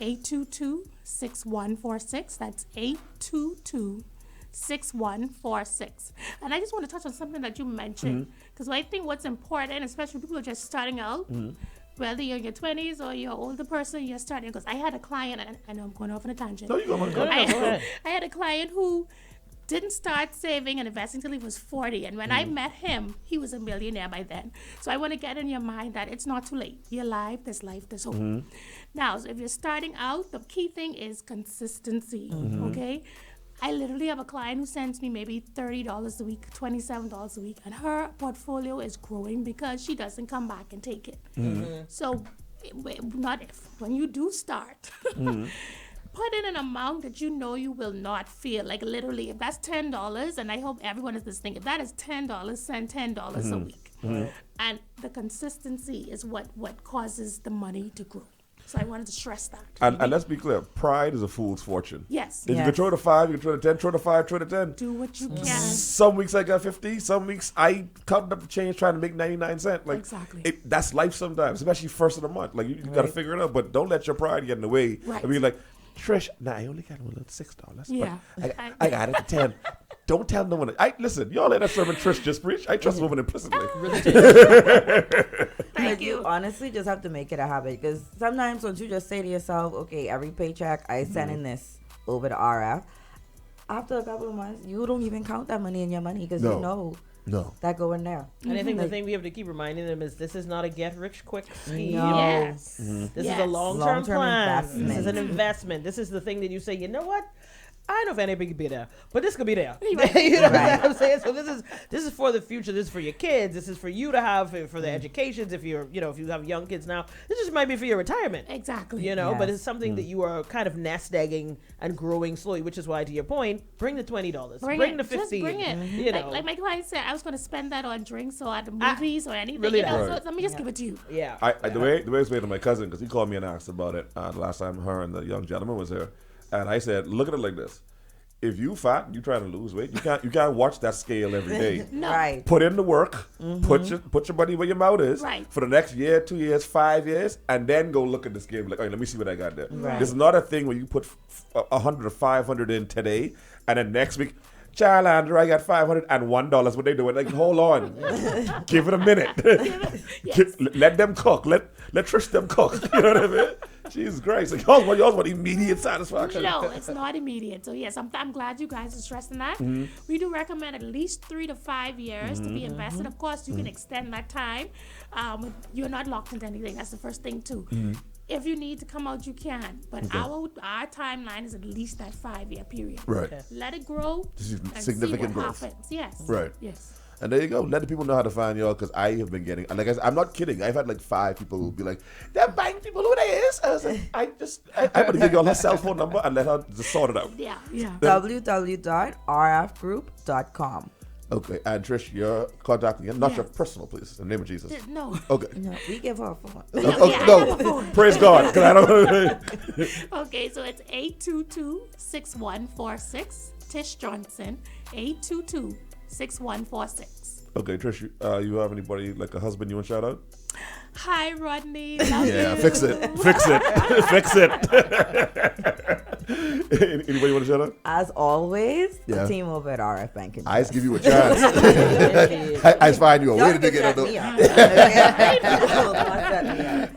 S5: 822-6146. That's 822-6146. And I just want to touch on something that you mentioned, because I think what's important, especially people who are just starting out, whether you're in your 20s or you're an older person, you're starting. Because I had a client, and I know I'm going off on a tangent.
S3: No, you go on.
S5: I had a client who didn't start saving and investing until he was 40. And when I met him, he was a millionaire by then. So I want to get in your mind that it's not too late. You're alive, there's hope. Now, so if you're starting out, the key thing is consistency, okay? I literally have a client who sends me maybe $30 a week, $27 a week, and her portfolio is growing because she doesn't come back and take it. So, not if, when you do start, put in an amount that you know you will not feel. Like literally, if that's $10, and I hope everyone is listening, if that is $10, send $10 a week. And the consistency is what causes the money to grow. So I wanted to stress that.
S3: And let's be clear, pride is a fool's fortune.
S5: Yes.
S3: If you control the 5, you control the 10, throw the 5, throw the 10.
S5: Do what you can.
S3: Some weeks I got 50, some weeks I counted up the change trying to make 99 cents. Like,
S5: Exactly.
S3: That's life sometimes, especially first of the month. Like, you got to figure it out, but don't let your pride get in the way.
S5: Right.
S3: I mean, like, Trish, I only got one little $6.
S5: Yeah.
S3: But I got it at 10. Don't tell no one. Listen, y'all let that sermon Trish just preach. I trust a woman implicitly.
S5: Thank you.
S2: Honestly just have to make it a habit, because sometimes once you just say to yourself, okay, every paycheck I send in this over to RF, after a couple of months, you don't even count that money in your money because you know that go in there.
S4: And I think the thing we have to keep reminding them is this is not a get-rich-quick scheme.
S2: No.
S5: Yes.
S4: This is a long-term plan.
S2: investment.
S4: This is an investment. This is the thing that you say, you know what? I don't know if anybody could be there, but this could be there. You know what I'm saying? So this is for the future. This is for your kids. This is for you to have for the educations. If if you have young kids now, this just might be for your retirement.
S5: Exactly.
S4: But it's something that you are kind of nest egging and growing slowly, which is why, to your point, bring the $20, bring the $15.
S5: Just bring it. Like my client said, I was going to spend that on drinks or at the movies or anything.
S4: Really
S5: So let me just give it to you.
S4: Yeah.
S3: The way it's made to my cousin, because he called me and asked about it the last time her and the young gentleman was here, and I said, look at it like this: if you fat and you trying to lose weight, you can't watch that scale every day.
S5: No.
S2: Right.
S3: Put in the work, put your money where your mouth is for the next year, 2 years, 5 years, and then go look at the scale. Like, all right, let me see what I got there.
S2: Right.
S3: This is not a thing where you put 100 or 500 in today, and then next week, child, Andrew, I got $501. What they doing? Like, hold on, give it a minute. Let them cook. Let Trish them cook. You know what I mean? Jesus Christ. Like, y'all want immediate satisfaction.
S5: No, it's not immediate. So yes, I'm glad you guys are stressing that. We do recommend at least 3 to 5 years to be invested. Of course, you can extend that time. You're not locked into anything. That's the first thing too. If you need to come out, you can. But our timeline is at least that 5-year period.
S3: Right.
S5: Let it grow. And
S3: Significant
S5: see what
S3: growth.
S5: happens. Yes.
S3: Right.
S5: Yes.
S3: And there you go. Let the people know how to find y'all, because I have been getting, like I said, I'm not kidding. I've had like 5 people who be like, they're bank people, who they is? I was like, I'm going to give y'all her cell phone number and let her just sort it out.
S5: Yeah.
S2: www.rfgroup.com.
S3: Okay, and Trish, your contact again, not your personal, please, in the name of Jesus.
S5: No.
S3: Okay.
S2: No, we give her a phone.
S3: No, praise God, 'cause I don't.
S5: Okay, so it's 822-6146. Tish Johnson, 822-6146.
S3: Okay, Trish, you have anybody, like a husband you want to shout out?
S5: Hi, Rodney. Love
S3: Yeah,
S5: you.
S3: fix it. Fix it. Anybody want to shout out?
S2: As always,
S3: Yeah.
S2: the team over at RF Bank.
S3: I just give you a chance. I find you a way to get it.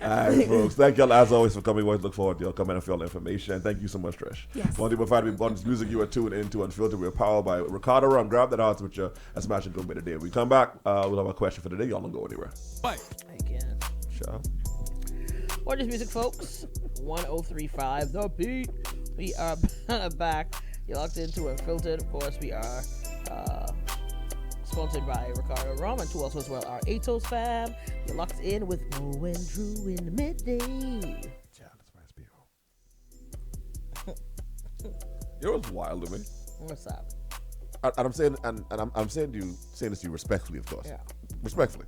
S3: All right, folks. Thank y'all as always for coming. We always look forward to y'all coming and for all the information. Thank you so much, Trish.
S5: Yes.
S3: One thing before we bonus music, you are tuned into Unfiltered. We're powered by Ricardo Rum. Grab that odds with you and smash and go bit today. When we come back, we'll have a question for the day. Y'all don't go anywhere.
S1: Bye.
S4: Again.
S3: Sure.
S4: Gorgeous music, folks. 1035 The Beat. We are back. You're locked into Unfiltered. Of course, we are sponsored by Ricardo Rum and to also as well our Atos fam. You're locked in with Mo and Drew in the midday.
S3: Yeah, that's my speaker. You know what's wild to me?
S4: What's up?
S3: And I'm saying, and I'm saying this to you respectfully, of course.
S4: Yeah.
S3: Respectfully.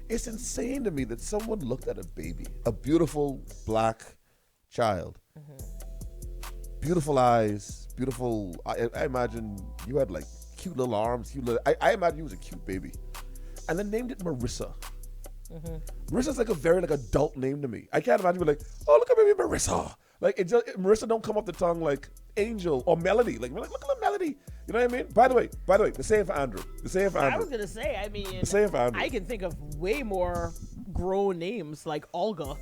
S3: It's insane to me that someone looked at a baby, a beautiful black child. Beautiful eyes, beautiful. I imagine you had like cute little arms, cute little. I imagine you was a cute baby, and then named it Marissa. Marissa's like a very like adult name to me. I can't imagine being like, oh look at baby Marissa. Like Marissa don't come off the tongue like Angel or Melody. Like look at the Melody. You know what I mean? By the way, the same for Andrew. The same for Andrew.
S4: I was gonna say, I mean,
S3: the same for Andrew.
S4: I can think of way more grown names like Olga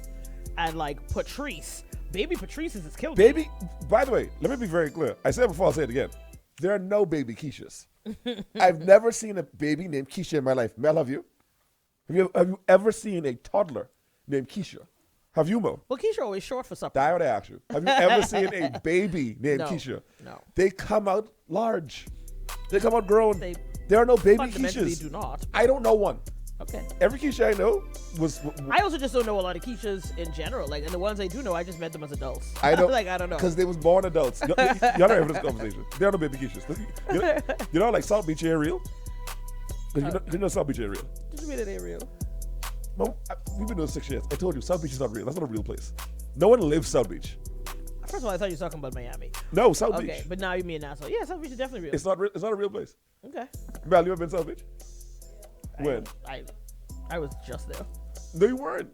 S4: and like Patrice. Baby Patrice is killed.
S3: Baby. By the way, let me be very clear. I said it before, I'll say it again. There are no baby Keishas. I've never seen a baby named Keisha in my life. Mel, have you? Have you ever seen a toddler named Keisha? Have you, Mo?
S4: Well, Keisha always short for something.
S3: That's what I asked you. Have you ever seen a baby named
S4: No.
S3: Keisha?
S4: No.
S3: They come out large. They come out grown. There are no baby
S4: Fundamentally
S3: Keishas.
S4: do not.
S3: I don't know one.
S4: Okay.
S3: Every Keisha I know was.
S4: I also just don't know a lot of Keishas in general. Like, and the ones I do know, I just met them as adults.
S3: I don't.
S4: Like, I don't know.
S3: Because they was born adults. Y'all not having this conversation. There are no baby Keishas. You know, like South Beach ain't real? You know South Beach ain't real?
S4: Did you mean it ain't real?
S3: Mom, we've been doing 6 years. I told you, South Beach is not real. That's not a real place. No one lives South Beach.
S4: First of all, I thought you were talking about Miami.
S3: No, South
S4: Okay,
S3: Beach.
S4: but now you mean Nassau. Yeah, South Beach is definitely real.
S3: It's not. It's not a real place.
S4: Okay.
S3: Mel, you ever been to South Beach? When?
S4: I was just there.
S3: No, you weren't.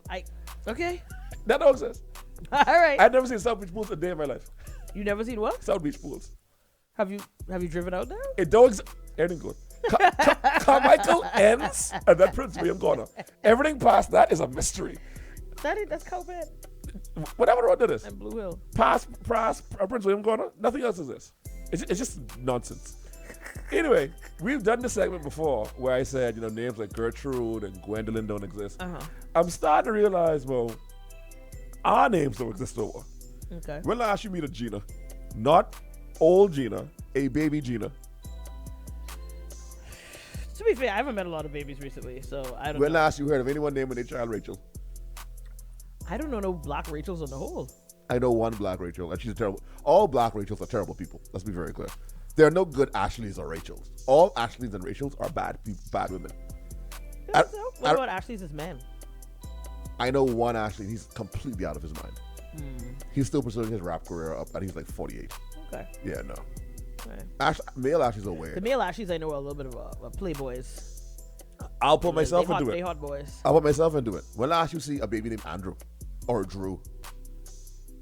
S4: Okay.
S3: That don't exist.
S4: All right.
S3: I've never seen South Beach pools a day in my life.
S4: You never seen what?
S3: South Beach pools.
S4: Have you driven out there?
S3: It don't exist. Everything good. Carmichael ends and then Prince William corner. Everything past that is a mystery.
S4: That's Cowbed
S3: Whatever road that is.
S4: and Blue Hill.
S3: Past Prince William corner. Nothing else exists. It's just nonsense. Anyway, we've done this segment before where I said, names like Gertrude and Gwendolyn don't exist. I'm starting to realize, well, our names don't exist no more.
S4: Okay.
S3: When last you meet a Gina? Not old Gina, a baby Gina.
S4: To be fair, I haven't met a lot of babies recently, so I don't
S3: When
S4: know.
S3: last you heard of anyone naming their child Rachel?
S4: I don't know no black Rachels on the whole.
S3: I know one black Rachel, and she's a terrible. All black Rachels are terrible people. Let's be very clear. There are no good Ashleys or Rachels. All Ashleys and Rachels are bad people, bad women.
S4: What about Ashley's as men?
S3: I know one Ashley. He's completely out of his mind. He's still pursuing his rap career up, and he's like 48.
S4: Okay.
S3: Yeah, no.
S4: Right.
S3: Male Ashleys are weird.
S4: The male Ashleys I know are a little bit of a playboys.
S3: I'll put myself
S4: They
S3: into it.
S4: hot boys.
S3: I'll put myself into it. When last you see a baby named Andrew or Drew?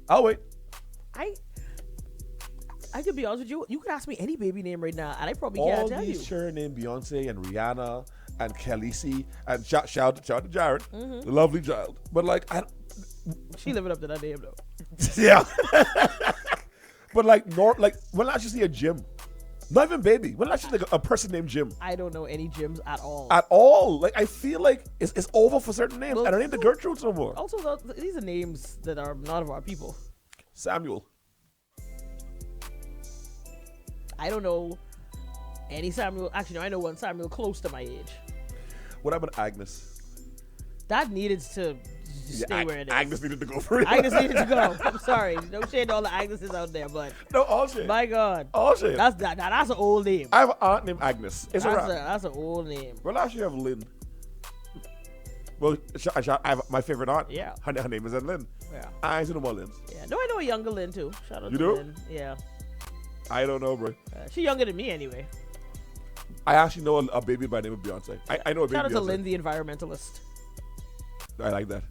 S3: I'll wait.
S4: I could be honest with you. You could ask me any baby name right now, and I probably
S3: All
S4: can't tell you.
S3: these children named Beyonce and Rihanna and Khaleesi and shout out to Jared, the lovely child. But like,
S4: She living up to that name though.
S3: yeah. But like, when last you see a Jim? Not even baby. When last you see like a person named Jim?
S4: I don't know any gyms at all.
S3: At all. Like, I feel like it's over for certain names.
S4: Well,
S3: I don't need the Gertrudes no more.
S4: Also, these are names that are not of our people.
S3: Samuel.
S4: I don't know any Samuel. Actually, no, I know one Samuel close to my age.
S3: What about Agnes?
S4: That needed to stay where it is.
S3: Agnes needed to go for it.
S4: Agnes needed to go. I'm sorry. No shade to all the Agneses out there, but
S3: No, all shit.
S4: my God.
S3: All shit.
S4: That's an old name.
S3: I have an aunt named Agnes. It's a wrap.
S4: That's an old name.
S3: Well, last you have Lynn. Well, I have my favorite aunt.
S4: Yeah.
S3: Her name is Lynn.
S4: Yeah.
S3: I ain't seen no more Lynn's.
S4: Yeah. No, I know a younger Lynn too. Shout out
S3: You
S4: to
S3: do?
S4: Lynn. Yeah.
S3: I don't know, bro.
S4: She's younger than me anyway.
S3: I actually know a baby by the name of Beyonce. I know a baby
S4: Shout out to
S3: Beyonce.
S4: Lynn, the environmentalist.
S3: I like that.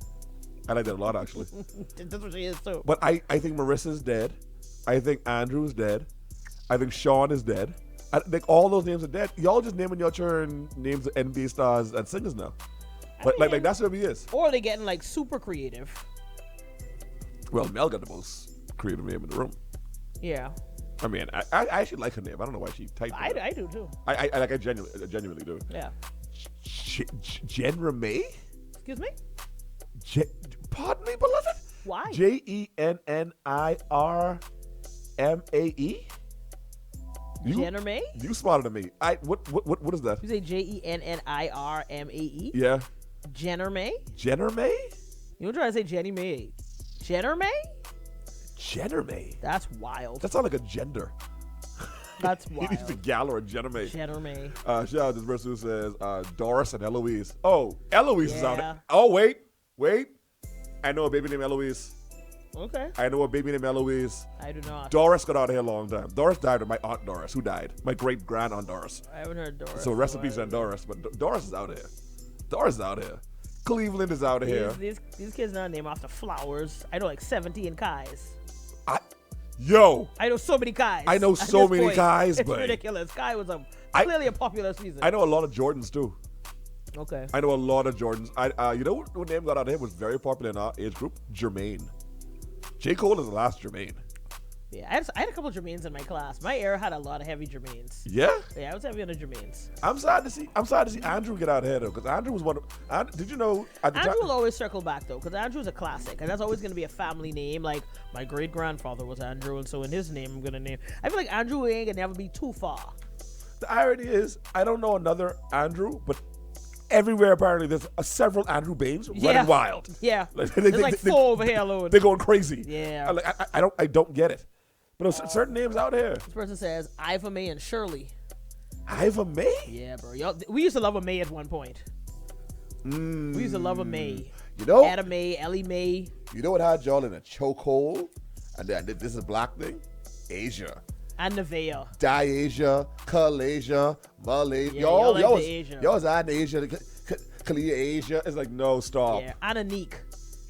S3: I like that a lot, actually.
S4: That's what she is too.
S3: But I think Marissa's dead. I think Andrew's dead. I think Sean is dead. I think all those names are dead. Y'all just naming your children names of NBA stars and singers now. But like that's what he is.
S4: Or they getting like super creative.
S3: Well, Mel got the most creative name in the room.
S4: Yeah.
S3: I mean, I actually like her name. I don't know why she typed it.
S4: I do too.
S3: I genuinely do.
S4: Yeah.
S3: Jen May?
S4: Excuse me?
S3: Pardon me, beloved?
S4: Why?
S3: JENNIRMAE?
S4: Jenner May?
S3: You smarter than me. What is that?
S4: You say JENNIRMAE?
S3: Yeah.
S4: Jenner May?
S3: Jenner May?
S4: You don't try to say Jenny May. Jenner May?
S3: Jenner May.
S4: That's wild.
S3: That sounds like a gender.
S4: That's
S3: It needs to
S4: wild.
S3: gal or a Jenner May.
S4: Jenner May.
S3: Shout out to this person who says Doris and Eloise. Oh, Eloise is out
S4: Yeah.
S3: there. Oh, wait. I know a baby named Eloise.
S4: Okay.
S3: I know what baby named Eloise.
S4: I do not.
S3: Doris got out of here a long time. Doris died with my aunt Doris, who died. My great grand aunt Doris.
S4: I haven't heard Doris.
S3: So recipes on Doris, but Doris is out of here. Doris is out of here. Cleveland is out of here.
S4: These kids not named after flowers. I know like 17 Kais. I know so many Kais.
S3: I know so many Kais,
S4: it's
S3: but
S4: ridiculous. Kai was clearly a popular season.
S3: I know a lot of Jordans too.
S4: Okay.
S3: I know a lot of Jordans. You know what name got out of here was very popular in our age group? Jermaine. J. Cole is the last Jermaine.
S4: Yeah, I had a couple of Jermaines in my class. My era had a lot of heavy Jermaines.
S3: Yeah?
S4: Yeah, I was heavy on the Jermaines.
S3: I'm sad to see Andrew get out of here though, because Andrew was one of. Did you know?
S4: Andrew will always circle back though, because Andrew's a classic, and that's always going to be a family name. Like my great grandfather was Andrew, and so in his name, I'm gonna name. I feel like Andrew ain't gonna never be too far.
S3: The irony is, I don't know another Andrew, but everywhere apparently there's several Andrew Baines running wild.
S4: Yeah, there's like four over here alone.
S3: They're going crazy.
S4: Yeah,
S3: I don't get it. But certain names out here.
S4: This person says Iva May and Shirley.
S3: Iva May?
S4: Yeah, bro. We used to love a May at one point. We used to love a May.
S3: You know?
S4: Ada May, Ellie May.
S3: You know what had y'all in a chokehold? And then this is a black thing? Asia.
S4: And Nevaeh.
S3: Diasia, Kalasia, Malaysia.
S4: Yeah, y'all like Asia.
S3: Y'all was on Asia. Kalia Asia. It's like, no, stop.
S4: Yeah, Ananique,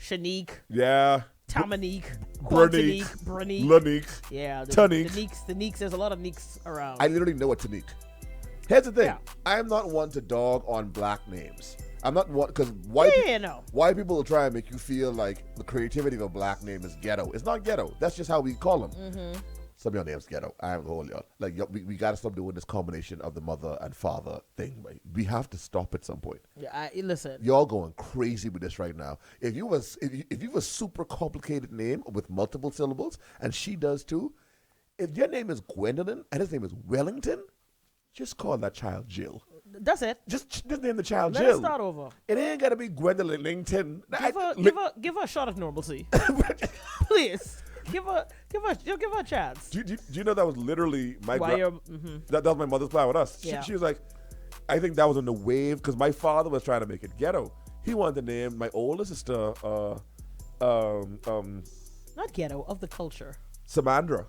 S4: Shanique.
S3: Yeah.
S4: Tamanique,
S3: Branique,
S4: Branique,
S3: Lanique,
S4: yeah, the
S3: Tanique.
S4: Neeks. There's a lot of Neeks around.
S3: I literally know a Tanique. Here's the thing.
S4: Yeah.
S3: I'm not one to dog on black names. I'm not one, because white people will try and make you feel like the creativity of a black name is ghetto. It's not ghetto. That's just how we call them. Mm-hmm. Some of your names ghetto. I am going y'all. Like, we got to stop doing this combination of the mother and father thing. Right? We have to stop at some point.
S4: Yeah, listen.
S3: Y'all going crazy with this right now. If you have a super complicated name with multiple syllables, and she does too, if your name is Gwendolyn and his name is Wellington, just call that child Jill.
S4: That's it.
S3: Just name the child Jill.
S4: Let's start over.
S3: It ain't got to be Gwendolyn Linton.
S4: Give her a shot of normalcy. Please. Give her a chance.
S3: Do you know that was literally my that was my mother's plan with us.
S4: Yeah.
S3: She was like, I think that was on the wave because my father was trying to make it ghetto. He wanted to name my older sister
S4: not ghetto, of the culture.
S3: Samandra.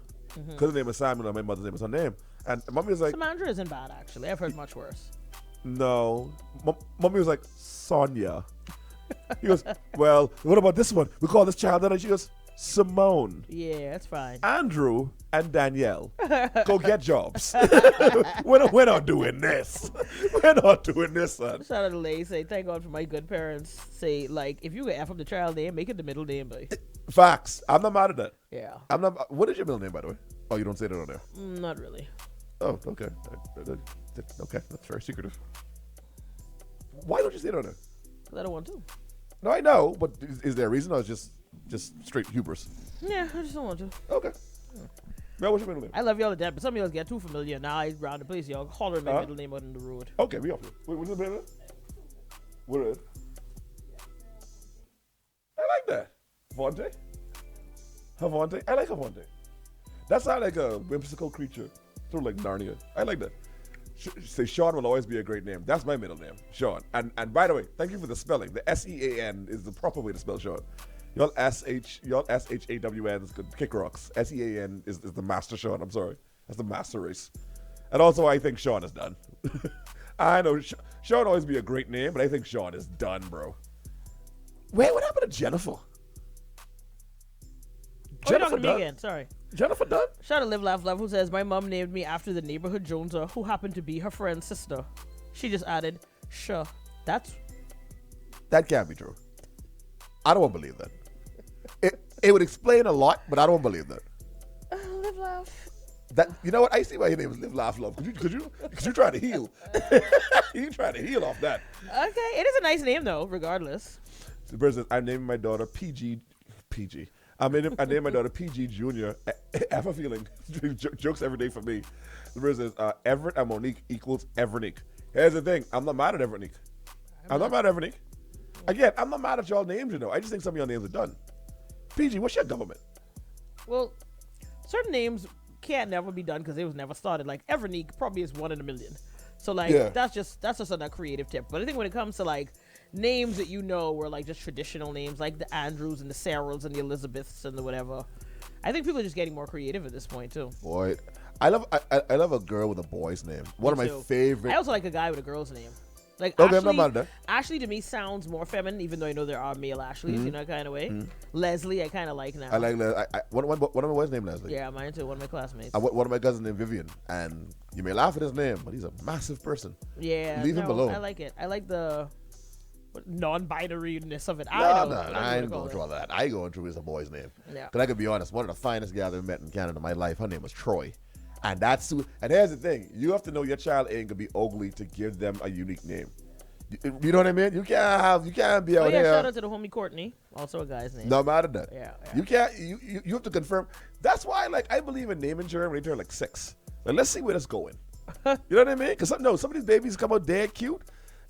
S3: Because her name is Samuel and my mother's name is her name. And mommy was like,
S4: Samandra isn't bad actually. I've heard much worse.
S3: No. Mommy was like, Sonia. He goes, well, what about this one? We call this child that. And she goes, Simone.
S4: Yeah, that's fine.
S3: Andrew and Danielle, go get jobs. We're not doing this. We're not doing this, son.
S4: Shout out to Lay. Say, thank God for my good parents. Say, like, if you get F up the child name, make it the middle name, boy.
S3: Facts. I'm not mad at that.
S4: Yeah.
S3: I'm not. What is your middle name, by the way? Oh, you don't say that on there.
S4: Not really.
S3: Oh, okay. Okay, that's very secretive. Why don't you say it on there?
S4: Because I don't want to.
S3: No, I know, but is there a reason, or just straight hubris?
S4: Yeah, I just don't want to.
S3: Okay. Mel, what's your middle name?
S4: I love y'all to death, but some of y'all get too familiar. Now I round the place, y'all hollering my middle name out in the road.
S3: Okay, we off here. Wait, what's the middle name? What is it? I like that. Vontae? Havante? I like Havante. That sounds like a whimsical creature. Sort of like Narnia. I like that. Say Sean will always be a great name. That's my middle name, Sean. And by the way, thank you for the spelling. The S-E-A-N is the proper way to spell Sean. Y'all S-H-A-W-N's could kick rocks. S-E-A-N is the master Sean. I'm sorry. That's the master race. And also, I think Sean is done. I know Sean always be a great name, but I think Sean is done, bro. Wait, what happened to Jennifer?
S4: Jennifer Dunn? Again. Sorry.
S3: Jennifer Dunn?
S4: Shout out to Live Laugh Love, who says, my mom named me after the neighborhood Joneser, who happened to be her friend's sister. She just added, sure. That
S3: can't be true. I don't want to believe that. It would explain a lot, but I don't believe that.
S4: Live Laugh.
S3: That, you know what? I see why your name is Live Laugh Love. Because you trying to heal. You trying to heal off that.
S4: Okay, it is a nice name though, regardless.
S3: The person, I'm naming my daughter PG. I named my daughter PG Jr. I have a feeling. Jokes every day for me. The person says Everett and Monique equals Evernique. Here's the thing. I'm not mad at Evernique. I'm not mad at Evernique. Again, I'm not mad at y'all names, you know. I just think some of y'all names are done. PG, what's your government?
S4: Well, certain names can't never be done because it was never started. Like Evernique probably is 1 in a million. So like that's just on a creative tip. But I think when it comes to like names that you know were like just traditional names, like the Andrews and the Sarahs and the Elizabeths and the whatever. I think people are just getting more creative at this point too.
S3: Boy, I love a girl with a boy's name. One of my favorite.
S4: I also like a guy with a girl's name. Like
S3: okay,
S4: Ashley,
S3: I'm not mad at that.
S4: Ashley to me sounds more feminine, even though I know there are male Ashleys, you know, kind of way. Leslie, I kind of like now.
S3: I like one of my boys named Leslie.
S4: Yeah, mine too. One of my classmates.
S3: One of my cousins named Vivian, and you may laugh at his name, but he's a massive person.
S4: Yeah,
S3: leave him alone.
S4: I like it. I like the non-binary-ness of it.
S3: I ain't going through all that. I ain't going through is a boy's name.
S4: Yeah.
S3: Because I could be honest, one of the finest guys I've met in Canada in my life, her name was Troy. And here's the thing, you have to know your child ain't gonna be ugly to give them a unique name. You know what I mean? You can't be out here.
S4: Shout out to the homie Courtney, also a guy's name.
S3: No matter that.
S4: Yeah.
S3: You can't. You have to confirm. That's why, like, I believe in naming children when they turn like 6. Like, let's see where that's going. You know what I mean? Because some of these babies come out dead cute,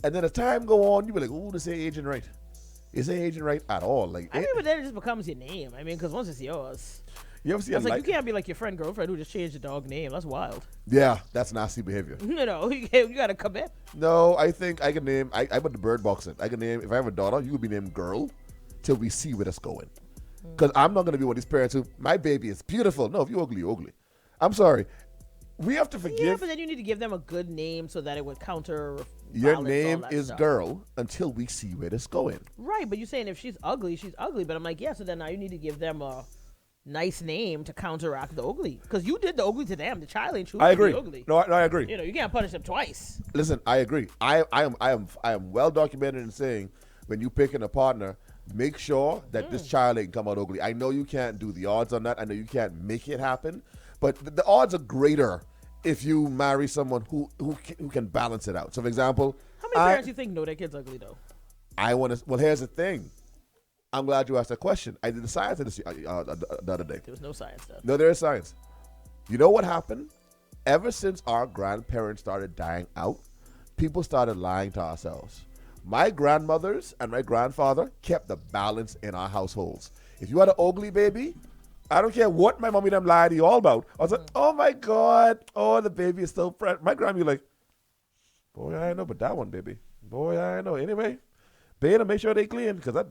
S3: and then as time go on, you be like, "Ooh, this ain't aging right. This ain't aging right at all." Like,
S4: I mean, but then it just becomes your name. I mean, because once it's yours.
S3: You ever see
S4: you can't be like your girlfriend who just changed the dog name. That's wild.
S3: Yeah, that's nasty behavior.
S4: You know, you gotta commit.
S3: No, I think I can name. I put the bird box in. I can name. If I have a daughter, you could be named Girl, till we see where that's going. Because I'm not gonna be one of these parents who my baby is beautiful. No, if you ugly, you ugly. I'm sorry. We have to forgive.
S4: Yeah, but then you need to give them a good name so that it would counter.
S3: Your name is stuff. Girl until we see where that's going.
S4: Right, but you're saying if she's ugly, she's ugly. But I'm like, yeah. So then now you need to give them a nice name to counteract the ugly, because you did the ugly to them. The child ain't choosing to be ugly.
S3: No, I agree.
S4: You know, you can't punish them twice.
S3: Listen, I agree. I am well documented in saying when you picking a partner, make sure that this child ain't come out ugly. I know you can't do the odds on that. I know you can't make it happen, but the odds are greater if you marry someone who can balance it out. So, for example,
S4: how many parents you think know their kid's ugly though?
S3: Well, here's the thing. I'm glad you asked that question. I did the science of this the other day.
S4: There was no science done.
S3: No, there is science. You know what happened? Ever since our grandparents started dying out, people started lying to ourselves. My grandmothers and my grandfather kept the balance in our households. If you had an ugly baby, I don't care what my mommy them lied to you all about. I was like, oh my God, the baby is so fresh. My grandma be like, boy, I know, but that one, baby. Boy, I know. Anyway. Better make sure they clean, because that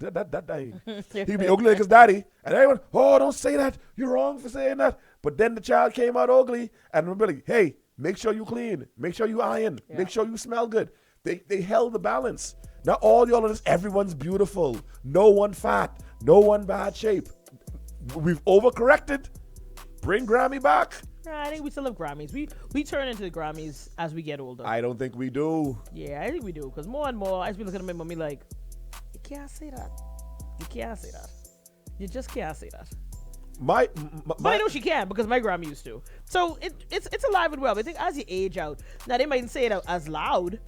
S3: he'd be ugly like his daddy. And everyone, don't say that. You're wrong for saying that. But then the child came out ugly, and we're like, hey, make sure you clean. Make sure you iron. Yeah. Make sure you smell good. They held the balance. Now all y'all of this, everyone's beautiful. No one fat. No one bad shape. We've overcorrected. Bring Grammy back.
S4: I think we still have Grammys. We turn into the Grammys as we get older.
S3: I don't think we do.
S4: Yeah, I think we do. Because more and more, I just be looking at my mommy like, you can't say that. You can't say that. You just can't say that. But I know she can, because my grandma used to. So it's alive and well. But I think as you age out, now they mightn't say it out as loud,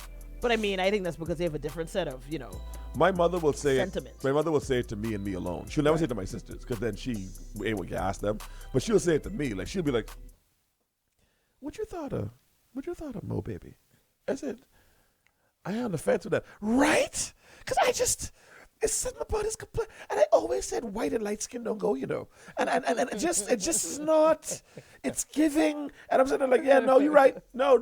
S4: but I mean, I think that's because they have a different set of,
S3: my mother will say
S4: sentiment.
S3: My mother will say it to me and me alone. She'll never say it to my sisters, because then she ain't what you ask them. But she'll say it to me. Like, she'll be like, What you thought of Mo Baby? I said, I am on the fence with that. Right? Because it's something about his complaint. And I always said white and light skin don't go, And it just is not, it's giving. And I'm sitting there like, yeah, no, you're right. No,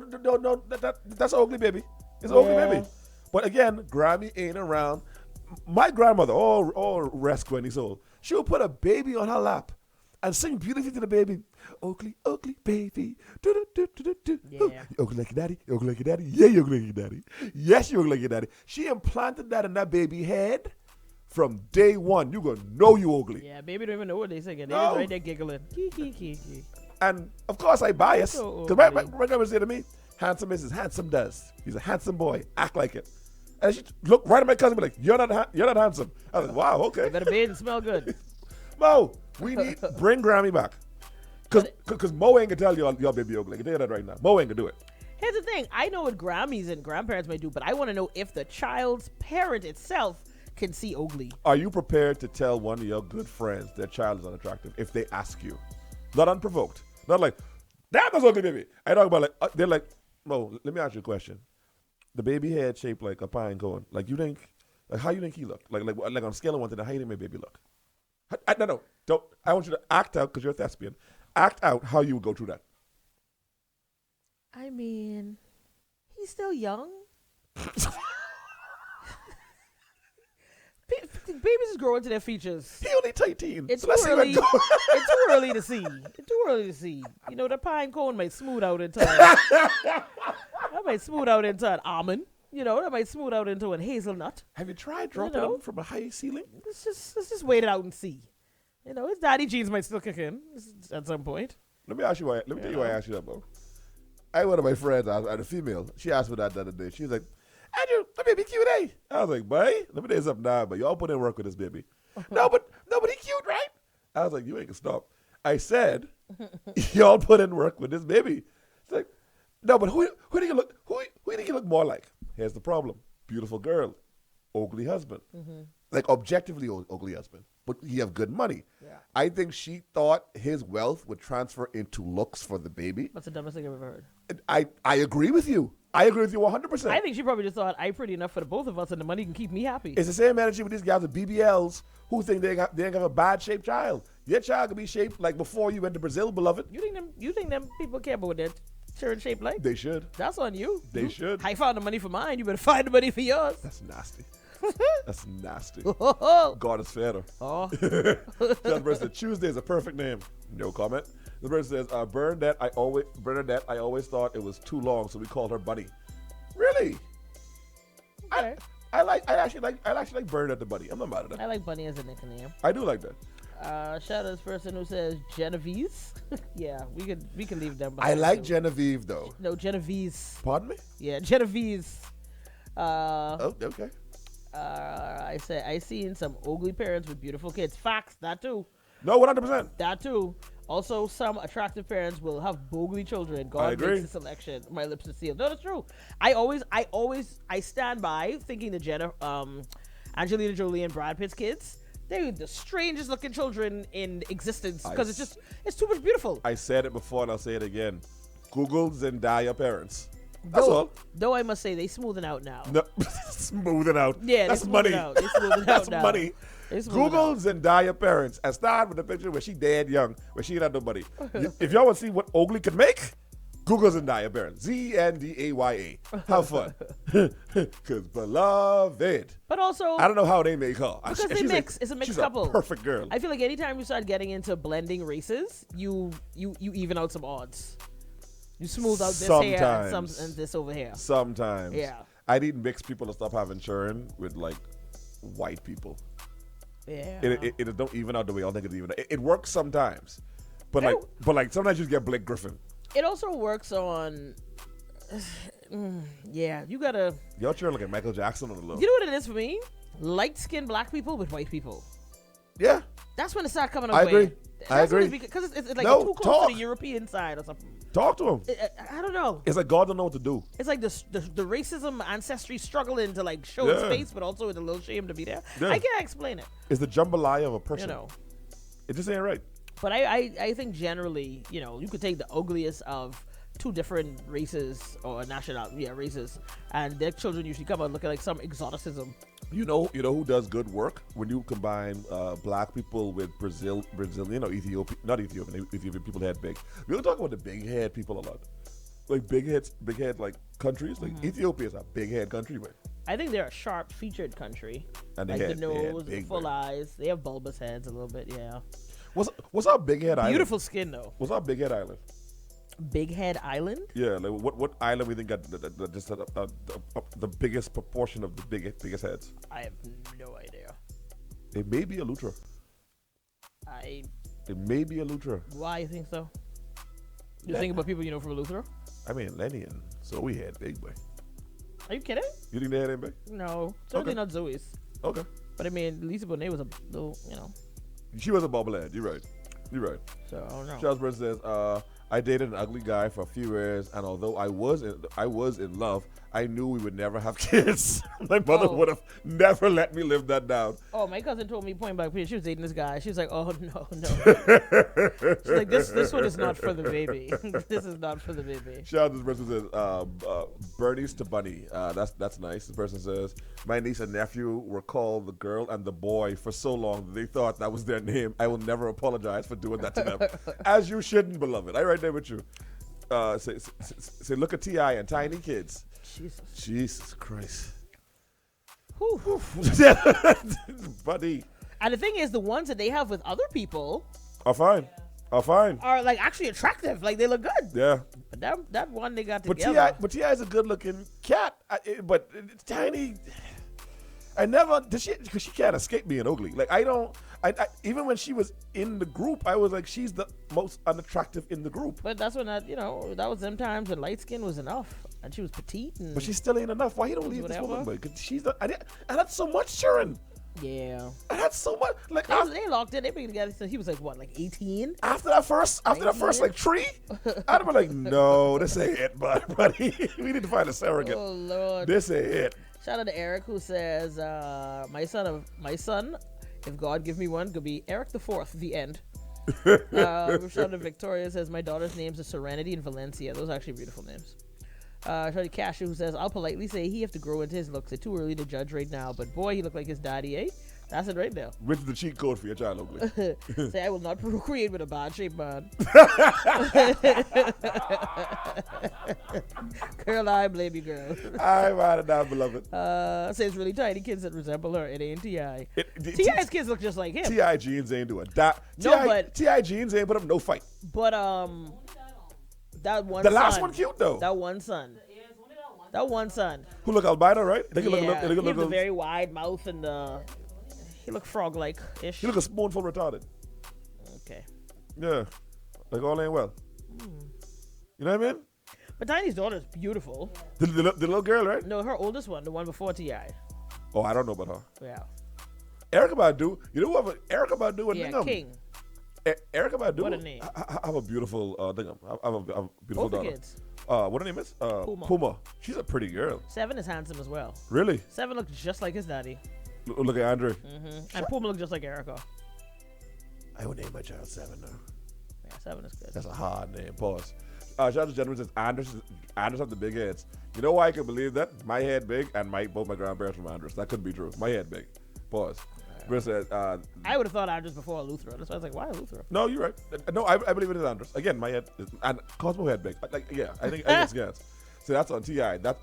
S3: that's ugly baby. It's ugly baby. But again, Grammy ain't around. My grandmother, rest when he's old, she would put a baby on her lap and sing beautifully to the baby. Ugly, ugly baby. Do, do, do, do, do.
S4: Yeah.
S3: You ugly like your daddy. You ugly like your daddy. Yeah, you ugly like your daddy. Yes, you ugly like your daddy. She implanted that in that baby head from day one. You gonna know you ugly.
S4: Yeah, baby don't even know what they singing. They
S3: No.
S4: just right there giggling. Kiki.
S3: And of course I bias.
S4: So
S3: Because my grandma said to me, handsome is as handsome does. He's a handsome boy. Act like it. And she looked right at my cousin and be like, you're not handsome. I was like, wow, okay.
S4: You better bathe and smell good.
S3: Mo, we need bring Grammy back. Because Mo ain't gonna tell you your baby ugly. I can tell you that right now. Mo ain't gonna do it.
S4: Here's the thing. I know what Grammys and grandparents may do, but I want to know if the child's parent itself can see ugly.
S3: Are you prepared to tell one of your good friends their child is unattractive if they ask you? Not unprovoked. Not like, damn, that's ugly baby. I talk about like, they're like, Mo, let me ask you a question. The baby head shaped like a pine cone. Like, you think, like, how you think he looked? Like on a scale of 1 to 10, how you think my baby look? No, don't. I want you to act out, because you're a thespian. Act out how you would go through that.
S4: I mean, he's still young. babies is growing to their features.
S3: He only 13.
S4: It's
S3: so
S4: too
S3: let's see
S4: early.
S3: what goes.
S4: It's too early to see. It's too early to see. You know, the pine cone might smooth out into that might smooth out into an almond. You know, that might smooth out into a hazelnut.
S3: Have you tried dropping him from a high ceiling?
S4: Let's just wait it out and see. You know, his daddy jeans might still kick in at some point.
S3: Let me tell you why I asked you that, bro. One of my friends, a female, she asked me that the other day. She was like, Andrew, the baby cute, eh? I was like, boy, let me tell you something now, but y'all put in work with this baby. No, but he cute, right? I was like, you ain't gonna stop. I said, y'all put in work with this baby. It's like, no, but who do you look more like? Here's the problem. Beautiful girl, ugly husband. Like objectively ugly husband. But he have good money.
S4: Yeah.
S3: I think she thought his wealth would transfer into looks for the baby.
S4: That's the dumbest thing I've ever heard.
S3: I agree with you. I agree with you 100%.
S4: I think she probably just thought I'm pretty enough for the both of us, and the money can keep me happy.
S3: It's the same energy with these guys with BBLs who think they ain't got a bad shaped child. Your child can be shaped like before you went to Brazil, beloved.
S4: You think them people care about what their children shaped like?
S3: They should.
S4: That's on you.
S3: They should.
S4: I found the money for mine. You better find the money for yours.
S3: That's nasty. That's nasty.
S4: Oh.
S3: God is fair.
S4: Oh.
S3: That person said, Tuesday is a perfect name. No comment. The person says, Bernadette, I always thought it was too long, so we called her Bunny. Really?
S4: Okay.
S3: I actually like Bernadette the Bunny. I'm not mad at that.
S4: I like Bunny as a nickname.
S3: I do like that.
S4: Shout out this person who says Genevieve. Yeah, we can leave them.
S3: I like Genevieve though.
S4: No, Genevieve.
S3: Pardon me?
S4: Yeah, Genevieve.
S3: Oh, okay.
S4: I seen some ugly parents with beautiful kids. Facts, that too.
S3: No, 100%.
S4: That too. Also, some attractive parents will have bogly children. God
S3: I agree.
S4: makes the selection. My lips are sealed. No, that's true. I stand by thinking the Angelina Jolie and Brad Pitt's kids, they're the strangest looking children in existence because it's too much beautiful.
S3: I said it before and I'll say it again. Google Zendaya parents. That's all.
S4: Though I must say they smoothing out now.
S3: No, smoothing out.
S4: Yeah,
S3: that's
S4: they
S3: money.
S4: Out. They smoothing
S3: That's
S4: out now.
S3: money. Google Zendaya parents and start with the picture where she dead young, where she ain't had nobody. If y'all want to see what ugly could make, Google Zendaya parents. Zendaya. Have fun. Because beloved.
S4: But also,
S3: I don't know how they make her.
S4: Because they mix. It's a mixed couple.
S3: A perfect girl.
S4: I feel like anytime you start getting into blending races, you even out some odds. You smooth out this hair and this over here.
S3: Sometimes.
S4: Yeah.
S3: I need mixed people to stop having children with like white people.
S4: Yeah.
S3: It don't even out the way. I don't think it even. It works sometimes, but sometimes you just get Blake Griffin.
S4: It also works on. Yeah, you gotta.
S3: Y'all children look at Michael Jackson on the low.
S4: You know what it is for me? Light-skinned black people with white people.
S3: Yeah.
S4: That's when it starts coming
S3: I
S4: away.
S3: agree. I agree.
S4: Because it's like
S3: No,
S4: too close
S3: talk.
S4: to the European side or something.
S3: Talk to him.
S4: I don't know.
S3: It's like God don't know what to do.
S4: It's like the racism ancestry struggling to like show its face, but also with a little shame to be there.
S3: Yeah.
S4: I can't explain it.
S3: It's the jambalaya of a person.
S4: You know.
S3: It just ain't right.
S4: But I think generally, you know, you could take the ugliest of two different races or races, and their children usually come out looking like some exoticism.
S3: You know who does good work when you combine black people with Brazilian or Ethiopian people that had big. We don't talk about the big head people a lot, like big head like countries. Like Ethiopia is a big head country, man.
S4: I think they're a sharp featured country,
S3: And
S4: like the nose,
S3: big,
S4: the full eyes. They have bulbous heads a little bit, yeah.
S3: What's our big head island?
S4: Beautiful skin though.
S3: What's our big head island?
S4: Big Head Island?
S3: Yeah, like what island we think got the biggest proportion of the biggest heads?
S4: I have no idea.
S3: It may be Elutra. It may be Elutra.
S4: Why you think so? You think about people you know from Luther?
S3: I mean, Lenny and Zoe had big boy.
S4: Are you kidding?
S3: You think they had that big?
S4: No, certainly not Zoe's.
S3: Okay.
S4: But I mean, Lisa Bonet was a little, you know.
S3: She was a bobblehead. You're right.
S4: So I don't know.
S3: Charles Burns says, I dated an ugly guy for a few years, and although I was in love, I knew we would never have kids. My mother would have never let me live that down.
S4: Oh, my cousin told me point blank, she was dating this guy. She was like, oh, no. She's like, this one is not for the baby. This is not for the baby.
S3: Shout out to this person who says, Bernice to Bunny. That's nice. The person says, my niece and nephew were called the girl and the boy for so long that they thought that was their name. I will never apologize for doing that to them. As you shouldn't, beloved. I right there with you. Say look at T.I. and Tiny Kids.
S4: Jesus
S3: Christ.
S4: Whew.
S3: Buddy.
S4: And the thing is, the ones that they have with other people
S3: Are fine.
S4: are like actually attractive. Like they look good.
S3: Yeah.
S4: But that one they got
S3: But
S4: together.
S3: T.I. is a good-looking cat. But it's Tiny. I never did she because she can't escape being ugly. Like I even when she was in the group, I was like, she's the most unattractive in the group.
S4: But that's when that was them times when light skin was enough, and she was petite. And
S3: But she still ain't enough. Why you don't leave
S4: whatever.
S3: this woman, boy? Because she's the. I had so much, Sharon.
S4: yeah,
S3: I had so much. Like
S4: they locked in. They been together since he was like what, like 18.
S3: after that first like 3, I'd be like, no, this ain't it, buddy. We need to find a surrogate.
S4: Oh Lord.
S3: This ain't it.
S4: Shout out to Eric who says, my son, if God give me one, could be Eric the Fourth. The end. Shout out to Victoria says my daughter's names are Serenity and Valencia. Those are actually beautiful names. Shout out to Cashew who says I'll politely say he have to grow into his looks. It's too early to judge right now, but boy, he looked like his daddy, eh? That's it right there.
S3: Which is the cheat code for your child, ugly?
S4: Say I will not procreate with a bad shape man. Girl, I blame you, girl.
S3: I might not, beloved.
S4: Says really tiny kids that resemble her. It ain't T.I. T.I.'s kids look just like him.
S3: T.I. jeans ain't doing that.
S4: No, but
S3: T.I. jeans ain't put up no fight.
S4: But that one.
S3: The last
S4: son,
S3: one cute though.
S4: That one son. That one son.
S3: Who look albino, right? They can
S4: Yeah,
S3: look. They
S4: he
S3: can
S4: has a
S3: look.
S4: very wide mouth and he look frog-like ish.
S3: He look a spoonful retarded.
S4: Okay.
S3: Yeah, like all ain't well. You know what I mean?
S4: But Tiny's daughter's beautiful.
S3: The little girl, right?
S4: No, her oldest one, the one before T.I.
S3: Oh, I don't know about her.
S4: Yeah.
S3: Erykah Badu. You know what? Erykah Badu and
S4: Yeah, King.
S3: Erykah Badu.
S4: What a name.
S3: I have a beautiful thing. I have a beautiful
S4: Both the
S3: daughter.
S4: kids.
S3: What her name is? Puma. She's a pretty girl.
S4: 7 is handsome as well.
S3: Really?
S4: 7 looks just like his daddy.
S3: Look at Andre.
S4: And Puma looks just like Erica.
S3: I would name my child 7 now.
S4: Yeah, 7 is good.
S3: That's a hard name. Pause. Shout out to gentleman says Anders have the big heads. You know why I can believe that? My head big and both my grandparents from Anders. That couldn't be true. My head big. Pause. Britt said,
S4: I would have thought Andrews before Lutheran. That's why I was like, why Lutheran?
S3: no, you're right. No, I believe it is Anders. Again, my head is, and Cosmo head big. I think it's yes. So that's on T.I. That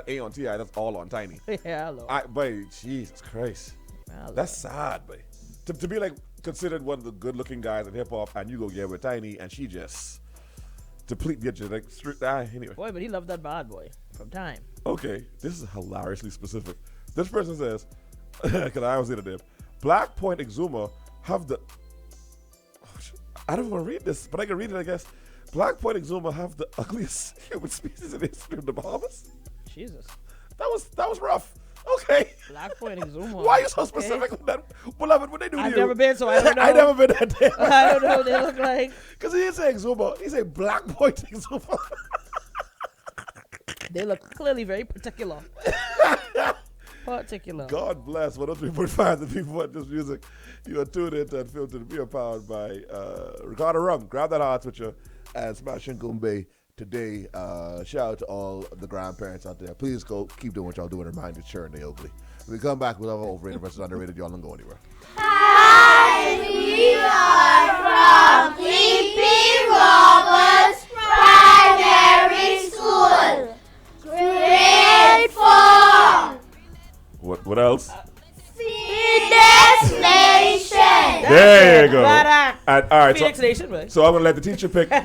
S3: ain't on T.I. That's all on Tiny.
S4: Yeah, hello.
S3: Boy, Jesus Christ.
S4: Hello.
S3: That's sad, boy. To be like considered one of the good looking guys in hip hop and you go get with Tiny and she just deplete your like strict anyway.
S4: Boy, but he loved that bad boy from time.
S3: Okay, this is hilariously specific. This person says, because I always say the name, Black Point Exuma have the. I don't want to read this, but I can read it, I guess. Black Point Exuma have the ugliest human species in history of the Bahamas.
S4: Jesus.
S3: That was rough. Okay.
S4: Black Point Exuma.
S3: Why are you so specific with that? Beloved, what they do to
S4: I've
S3: you?
S4: never been, so I don't know.
S3: I never been that day.
S4: I don't know what they look like.
S3: Because he didn't say Exuma. He said Black Point Exuma.
S4: They look clearly very particular. Particular.
S3: God bless 103.5, the people want this music. You are tuned into Unfiltered. We are powered by Ricardo Rum. Grab that heart with you and smash in Gumbe today. Shout out to all the grandparents out there. Please go keep doing what y'all doing. Remind you, sure, and they ugly. When we come back with our overrated versus underrated, y'all don't go anywhere.
S6: Hi, we are from E.P. Roberts Primary School, grade 4.
S3: What else?
S6: Phoenix Nation.
S3: There you go.
S4: Badass.
S3: And, all right,
S4: Phoenix Nation, man.
S3: so I'm gonna let the teacher pick 3.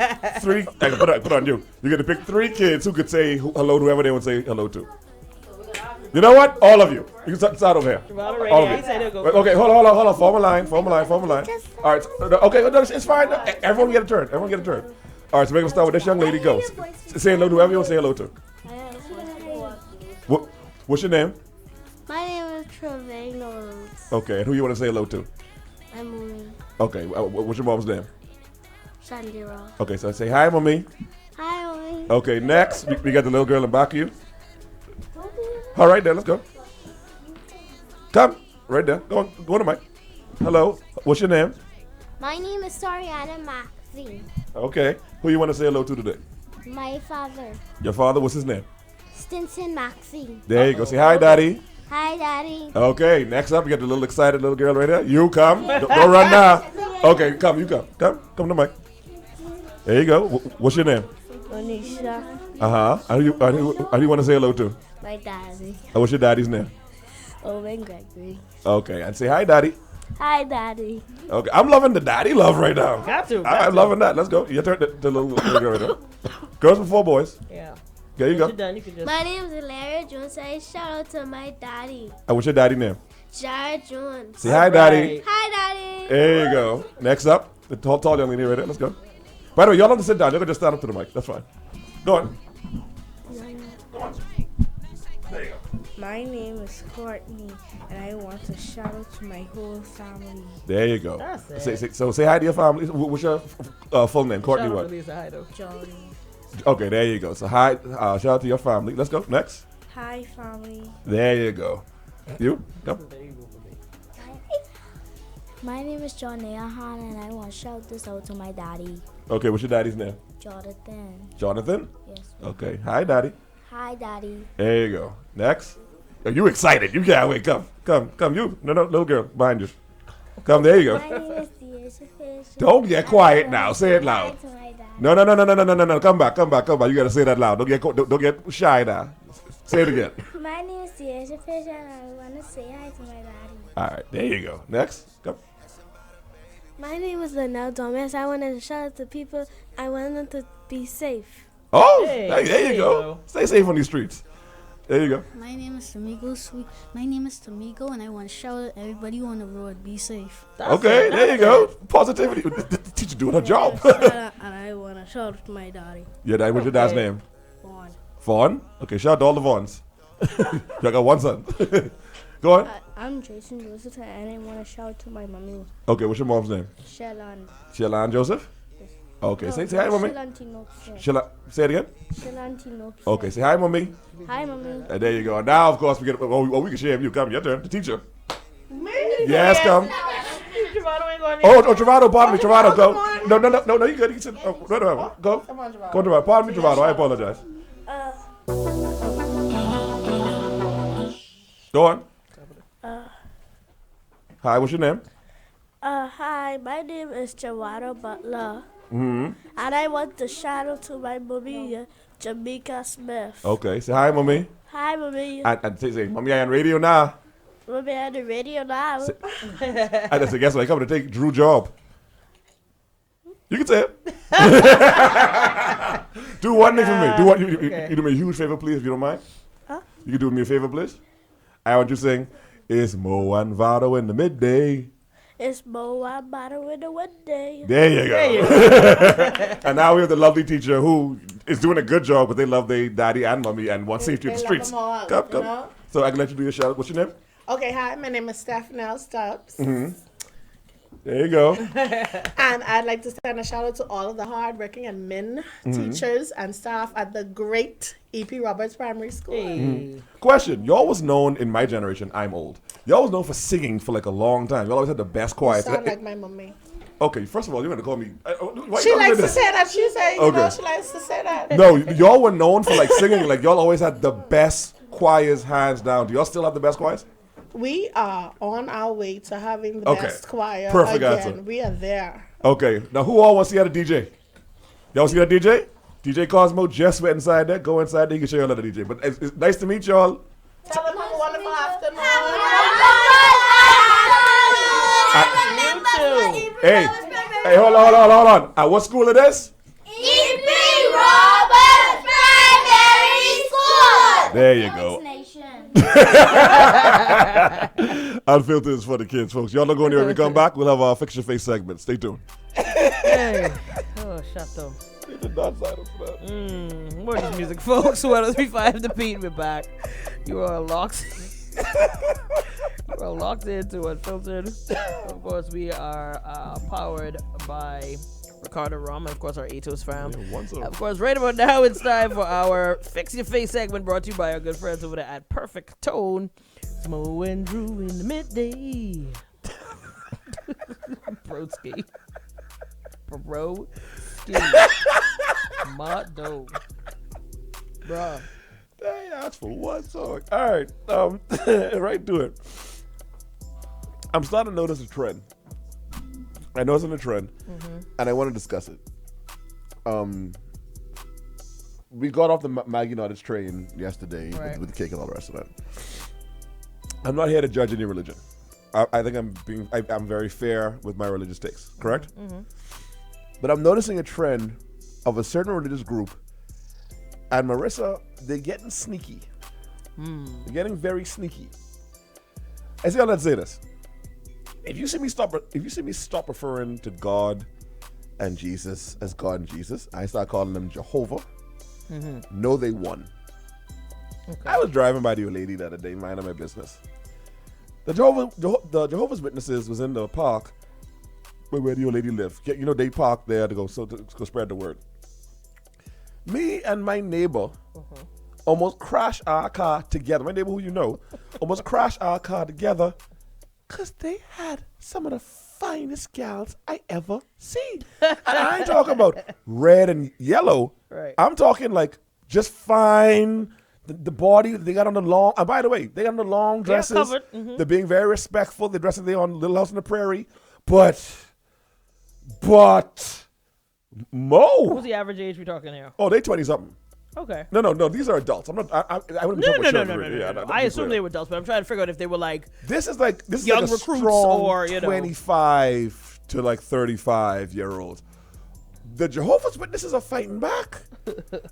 S3: I can put on you. You're gonna pick 3 kids who could say hello to whoever they would say hello to. You know what? All of you. You can start over here. All of you. Okay, hold on. Form a line. All right. Okay, no, it's fine. Everyone get a turn. All right, so we're gonna start with this young lady. Go. Say hello to whoever you want to say hello to. What's your name?
S6: My name is Trevino Rhodes.
S3: Okay, and who you want to say hello to?
S6: I'm Mommy
S3: Okay, what's your mom's name?
S6: Shandira.
S3: Okay, so say hi, mommy.
S6: Hi, Mommy.
S3: Okay, next we got the little girl in back of you. All right, there, let's go. Come, right there. Go on the mic. Hello, what's your name?
S6: My name is Sariana Maxine.
S3: Okay, who you want to say hello to today?
S6: My father,
S3: Your father, what's his name?
S6: Stinson Maxine.
S3: There you go. Say hi, daddy.
S6: Hi, Daddy.
S3: Okay, next up, we got the little excited little girl right here. You come. Don't run now. Okay, come, you come. Come to the mic. There you go. What's your name?
S6: Anisha.
S3: Uh-huh. Who do you want to say hello to?
S6: My daddy.
S3: What's your daddy's name?
S6: Owen Gregory.
S3: Okay, and say hi, Daddy.
S6: Hi, Daddy.
S3: Okay, I'm loving the daddy love right now.
S4: Got to.
S3: I'm loving that. Let's go. Your turn. The little girl right there. Girls before boys.
S4: Yeah.
S3: There you go.
S4: You're done. You can just.
S6: My name is Hilaria Jones. I shout out to my daddy,
S3: And what's your daddy name?
S6: Jared Jones.
S3: Say hi, Daddy.
S4: Right.
S6: Hi, Daddy.
S3: There you go. Next up, the tall young lady right there. Let's go. By the way, y'all don't have to sit down. Y'all can just stand up to the mic. That's fine. Go on. There you go.
S7: My name is Courtney, and I want to shout out to my whole family.
S3: There you go.
S4: That's it.
S3: So say hi to your family. What's your full name? Courtney
S4: Shout out
S3: what?
S4: to Lisa Hydo.
S7: Johnny.
S3: Okay, there you go. So hi, shout out to your family. Let's go. Next.
S7: Hi, family.
S3: There you go. You? Go.
S6: My name is John Ahan, and I want to shout this out to my daddy,
S3: Okay, what's your daddy's name?
S6: Jonathan.
S3: Jonathan?
S6: Yes.
S3: Okay. Hi, Daddy.
S6: Hi, Daddy.
S3: There you go. Next. Are you excited? You can't wait. Come. You. No, little girl behind you. Come. There you
S6: My
S3: go.
S6: name is Deisha Fish.
S3: Don't get quiet now. Say it loud.
S6: To my dad.
S3: No. Come back. You gotta say that loud. Don't get shy now. Say it again.
S6: My name is Deisha Fish, and I want to say hi to my daddy.
S3: All right. There you go. Next. Come.
S6: My name is Linnell Thomas. I want to shout out to people. I want them to be safe.
S3: Oh,
S4: Hey,
S3: there
S4: there
S3: you
S4: you
S3: go.
S4: go.
S3: Stay safe on these streets. There you go.
S8: My name is Tamigo, and I want to shout at everybody on the road, be safe.
S3: Okay, there you go. Positivity. The teacher doing her job.
S7: And I want to shout out to my daddy,
S3: Yeah, what's your dad's
S4: Okay.
S3: name?
S7: Vaughn.
S3: Vaughn? Okay, shout out to all the Vaughns. I got one son. Go on.
S6: I'm Jason Joseph, and I want to shout out to my mommy,
S3: Okay, what's your mom's name?
S6: Shellan.
S3: Shellan Joseph? Okay, say hi, mommy.
S6: Shellan Tinopes.
S3: Say it again.
S6: Shellan Tinopes.
S3: Okay, say hi, mommy.
S6: Hi, mommy.
S3: And there you go. Now, of course, we get. We can share with you. Come, your turn. The teacher. Yes, come.
S4: Travado ain't going
S3: Oh, Travado, pardon me, Travado, go. No, you good. You can sit. No, go.
S4: Come on, Travado.
S3: Go, Travado. Pardon me, Travado. I apologize. Go on. Hi, what's your name?
S6: Hi, my name is Jawado Butler. And I want to shout out to my mommy, Jamaica Smith.
S3: Okay, say hi, mommy.
S6: Hi, mommy.
S3: And say, mommy, I on radio now.
S6: Mommy on the radio now.
S3: And I said, guess what? I come to take Drew's job. You can say it. Do one thing for me. You do me a huge favor, please, if you don't mind.
S6: Huh?
S3: You can do me a favor, please. I want you to sing, it's Mo and Vado in the midday.
S6: It's Mo and Bottle in the one day.
S3: There you go. And now we have the lovely teacher who is doing a good job, but they love their daddy and mommy and want safety in the
S9: They love
S3: streets.
S9: them all,
S3: Come.
S9: you know?
S3: So I can let you do your shout. What's your name?
S9: Okay, hi, my name is Stephanie Stubbs.
S3: There you go.
S9: And I'd like to send a shout out to all of the hardworking and men teachers and staff at the great E.P. Roberts Primary School.
S3: Question. Y'all was known in my generation, I'm old. Y'all was known for singing for like a long time. Y'all always had the best choir.
S9: Sound like my mommy.
S3: Okay, first of all, you're going to call me. Why
S9: She
S3: you calling me
S9: likes to
S3: this?
S9: say that. She say, you
S3: Okay.
S9: know, she likes to say that.
S3: No, y'all were known for like singing. Like y'all always had the best choirs, hands down. Do y'all still have the best choirs?
S9: We are on our way to having the
S3: Okay.
S9: best choir
S3: Perfect
S9: again.
S3: answer.
S9: We are there.
S3: Okay, now who all wants to see how the DJ? Y'all want to see that DJ? DJ Cosmo just went inside there. Go inside there. He can show you another DJ. But it's nice to meet y'all.
S9: Tell them have a wonderful afternoon.
S4: You too.
S3: Hey, hold on. At what school it is?
S6: E.P. Roberts Primary School.
S3: There you go.
S6: Nation.
S3: Unfiltered is for the kids, folks. Y'all don't go anywhere. When we come back, we'll have our Fix Your Face segment. Stay tuned.
S4: Hey. Oh, chateau. More of this music, folks. 1035 The Beat. We're back. You are locked. You are locked into Unfiltered. Of course, we are powered by Ricardo Rum and, of course, our Atos fam. Of course, right about now, it's time for our Fix Your Face segment brought to you by our good friends over there at Perfect Tone. It's Mo and Drew in the midday. Broski. Broski. Motto. Bruh.
S3: Hey, that's for one song. All right, right to it. I'm starting to notice a trend. I know it's in a trend, and I want to discuss it. We got off the Maggie Nottage train yesterday
S4: Right.
S3: with the cake and all the rest of that. I'm not here to judge any religion. I think I'm very fair with my religious takes, correct? Mm-hmm. But I'm noticing a trend of a certain religious group, and Marissa, they're getting sneaky. They're getting very sneaky. I say, let's say this: if you see me stop referring to God and Jesus as God and Jesus, I start calling them Jehovah. Mm-hmm. No, they won. Okay. I was driving by the lady the other day, minding my business. The Jehovah's Witnesses was in the park where the old lady lived. You know, they parked there to go spread the word. Me and my neighbor almost crashed our car together. My neighbor, who you know, almost crashed our car together because they had some of the finest gals I ever seen. And I ain't talking about red and yellow. Right. I'm talking like just fine. The body, they got on the long, and by the way, they got on the long dresses. Mm-hmm. They're being very respectful. They're dressing there on Little House on the Prairie. But, Mo.
S4: What's the average age we talking here?
S3: Oh, they 20-something.
S4: Okay.
S3: No, these are adults. I'm not, I wouldn't be talking about children.
S4: No. I assume they were adults, but I'm trying to figure out if they were like
S3: This is like
S4: young
S3: a
S4: recruits
S3: strong
S4: or, you know.
S3: 25 to like 35-year-olds. The Jehovah's Witnesses are fighting back.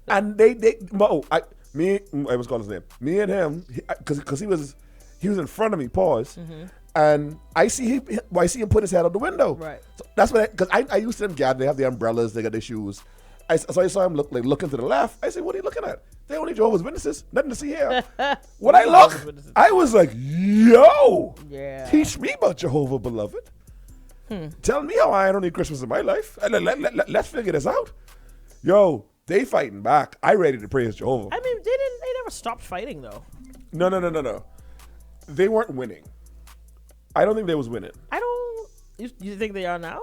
S3: And I was calling his name. Me and him, because he was in front of me. Pause. Mm-hmm. And I see him put his head out the window.
S4: Right. So
S3: that's what because I used to them gather. They have the umbrellas. They got their shoes. So I saw him looking to the left. I said, "What are you looking at? They only Jehovah's Witnesses. Nothing to see here." When I look, I was like, "Yo,
S4: yeah.
S3: Teach me about Jehovah, beloved. Tell me how I don't need Christmas in my life. Let's figure this out." Yo. They fighting back. I ready to praise Jehovah.
S4: I mean, they never stopped fighting though.
S3: No. They weren't winning. I don't think they was winning.
S4: You think they are now?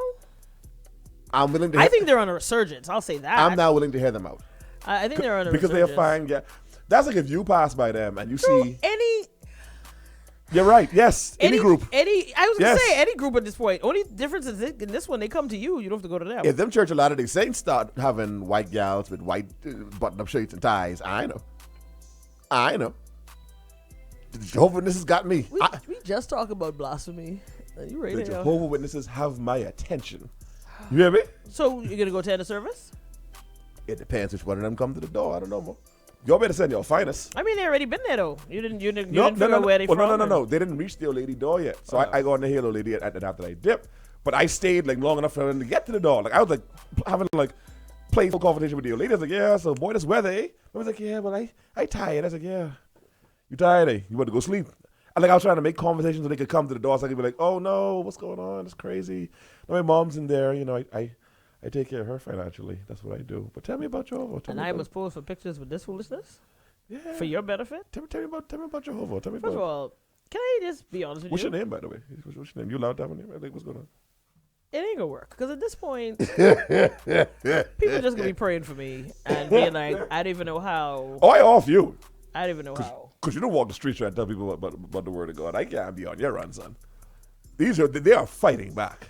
S3: I'm willing to.
S4: I think they're on a resurgence. I'll say that.
S3: I'm now willing to hear them out.
S4: I think they're on a
S3: because
S4: resurgence.
S3: they're fine. Yeah, that's like if you pass by them and you see
S4: any.
S3: You're right. Yes, any group.
S4: I was gonna say any group at this point. Only difference is in this one, they come to you. You don't have to go to them.
S3: If them church, a lot of these saints start having white gals with white button-up shirts and ties. I know. The Jehovah's Witnesses got me.
S4: We just talk about blasphemy. Are you ready?
S3: The Jehovah's Witnesses have my attention. You hear me?
S4: So you're gonna go attend a service?
S3: It depends which one of them come to the door. I don't know more. Y'all better send your finest.
S4: I mean, they already been there though. You didn't figure out where they from.
S3: No. They didn't reach the old lady door yet. So I go on the hill, old lady, after I dip. But I stayed like long enough for them to get to the door. Like I was like having like playful conversation with the old lady. I was like, yeah, so boy, this weather, eh? I was like, yeah, well, I tired. I was like, yeah. You tired, eh? You want to go sleep? I was trying to make conversations so they could come to the door so I could be like, oh no, what's going on? It's crazy. My mom's in there, you know, I take care of her financially. That's what I do. But tell me about Jehovah.
S4: And I must pose for pictures with this foolishness?
S3: Yeah.
S4: For your benefit?
S3: Tell me about Jehovah.
S4: First of all, can I just be honest with you?
S3: What's your name, by the way? What's your name? You allowed to have a name? I think what's going on?
S4: It ain't gonna work. Because at this point, people just gonna be praying for me and being like, I don't even know how.
S3: Oh, I off you.
S4: I don't even know how.
S3: Because you don't walk the streets trying to tell people about the word of God. I can't be on your run, son. They are fighting back.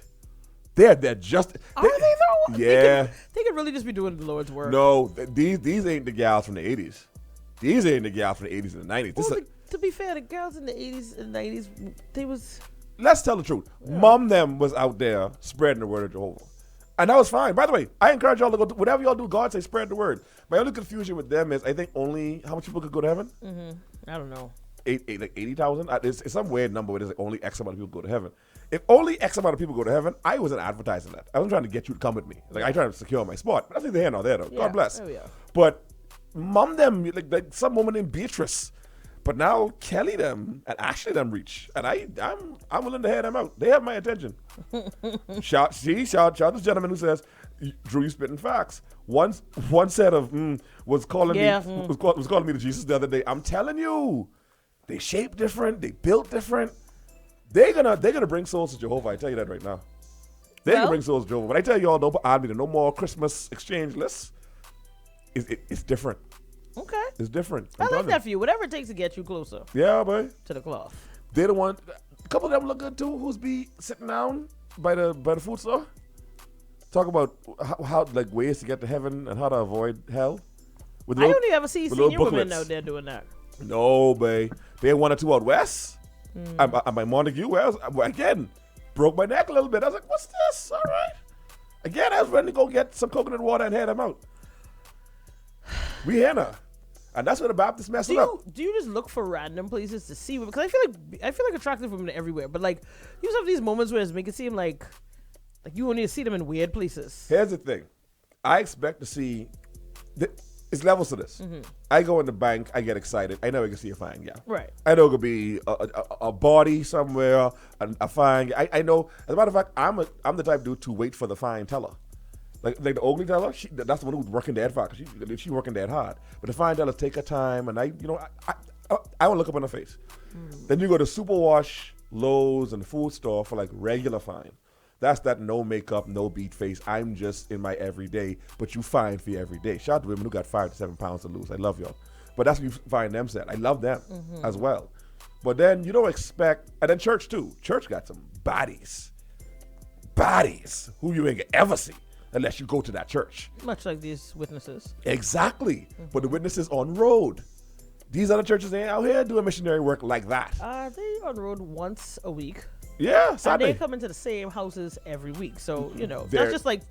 S3: They're just.
S4: Are they though?
S3: Yeah.
S4: They could really just be doing the Lord's work.
S3: No, these ain't the gals from the 80s. These ain't the gals from the 80s and the 90s.
S4: Well, to be fair, the girls in the 80s and 90s, they was.
S3: Let's tell the truth. Yeah. Mom them was out there spreading the word of Jehovah. And that was fine. By the way, I encourage y'all to go, whatever y'all do, God say spread the word. My only confusion with them is I think only, how much people could go to heaven?
S4: Mm-hmm. I don't know.
S3: Like 80,000? It's some weird number where there's like only X amount of people go to heaven. If only X amount of people go to heaven, I wasn't advertising that. I wasn't trying to get you to come with me. Like I tried to secure my spot. But I think they're here now there though. Yeah. God bless.
S4: Oh, yeah.
S3: But mom them, like some woman named Beatrice. But now Kelly them and Ashley them reach. And I'm willing to hear them out. They have my attention. shout this gentleman who says, Drew, you spitting facts. One set of was calling me to Jesus the other day. I'm telling you, they shape different, they built different. They're gonna bring souls to Jehovah. I tell you that right now. They're gonna bring souls to Jehovah. But I tell you all, don't add me to no more Christmas exchange lists. It's different.
S4: Okay.
S3: It's different.
S4: I like that for you. Whatever it takes to get you closer.
S3: Yeah, boy.
S4: To the cloth.
S3: They're the one. A couple of them look good too. Who's be sitting down by the food store? Talk about how like ways to get to heaven and how to avoid hell.
S4: I only ever see senior women out there doing that.
S3: No, babe. They had one or two out west. At my Montague, where I was, again, broke my neck a little bit. I was like, what's this? All right. Again, I was ready to go get some coconut water and head them out. We here now. And that's where the Baptists mess it up.
S4: Do you just look for random places to see? Because I feel like attractive women are everywhere. But like, you just have these moments where it's make it seem like you only see them in weird places.
S3: Here's the thing. I expect to see... It's levels to this. I go in the bank, I get excited. I know I can see a fine gal.
S4: Right.
S3: I know it could be a body somewhere, a fine. I know. As a matter of fact, I'm the type of dude to wait for the fine teller. Like the ugly teller, that's the one who's working dead fast. She's working dead hard. But the fine teller take her time, and I want to look up in her face. Then you go to Superwash, Lowe's, and the food store for like regular fine. That's that no makeup, no beat face. I'm just in my everyday, but you fine for your everyday. Shout out to women who got 5 to 7 pounds to lose. I love y'all. But that's what you find them set. I love them as well. But then you don't expect, and then church too. Church got some bodies. Bodies who you ain't gonna ever see unless you go to that church.
S4: Much like these witnesses.
S3: Exactly. But the witnesses on road. These other churches ain't out here doing missionary work like that.
S4: They on road once a week.
S3: Yeah, Sunday.
S4: And they come into the same houses every week. So, that's just like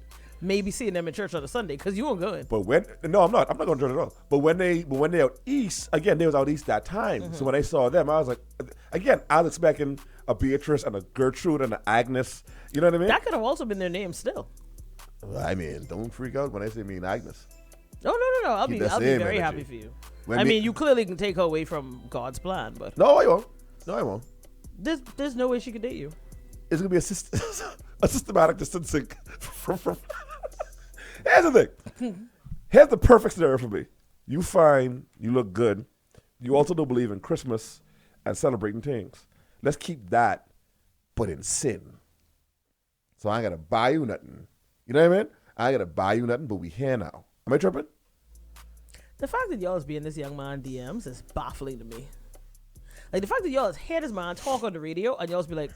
S4: maybe seeing them in church on a Sunday because you won't go in.
S3: But I'm not going to church at all. But when they out east, again, they was out east that time. So when I saw them, I was like, again, I was expecting a Beatrice and a Gertrude and an Agnes. You know what I mean?
S4: That could have also been their name still.
S3: I mean, don't freak out when I say mean Agnes.
S4: No. I'll be very happy for you. You clearly can take her away from God's plan, but
S3: No, I won't.
S4: There's no way she could date you.
S3: It's gonna be a systematic distancing from. Here's the thing. Here's the perfect scenario for me. You fine, you look good. You also don't believe in Christmas and celebrating things. Let's keep that, but in sin. So I ain't gotta buy you nothing. You know what I mean? I ain't gotta buy you nothing, but we here now. Am I tripping?
S4: The fact that y'all is being this young man DMs is baffling to me. Like the fact that y'all has heard this man talk on the radio and y'all be like,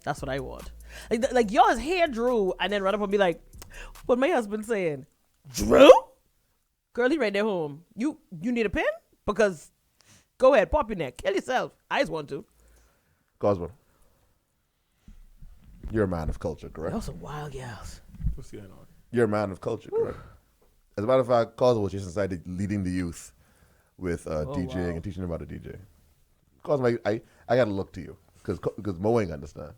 S4: that's what I want. Like y'all has heard Drew and then run up and be like, what my husband saying? Drew? Girl, he right there home. You need a pen? Because go ahead, pop your neck. Kill yourself. I just want to.
S3: Cosmo, you're a man of culture, correct?
S4: Y'all some wild gals.
S10: What's going on?
S3: You're a man of culture, correct? As a matter of fact, Cosmo was just inside leading the youth with DJing and teaching them how to DJ. Cosmo, I got to look to you because Mo ain't understand.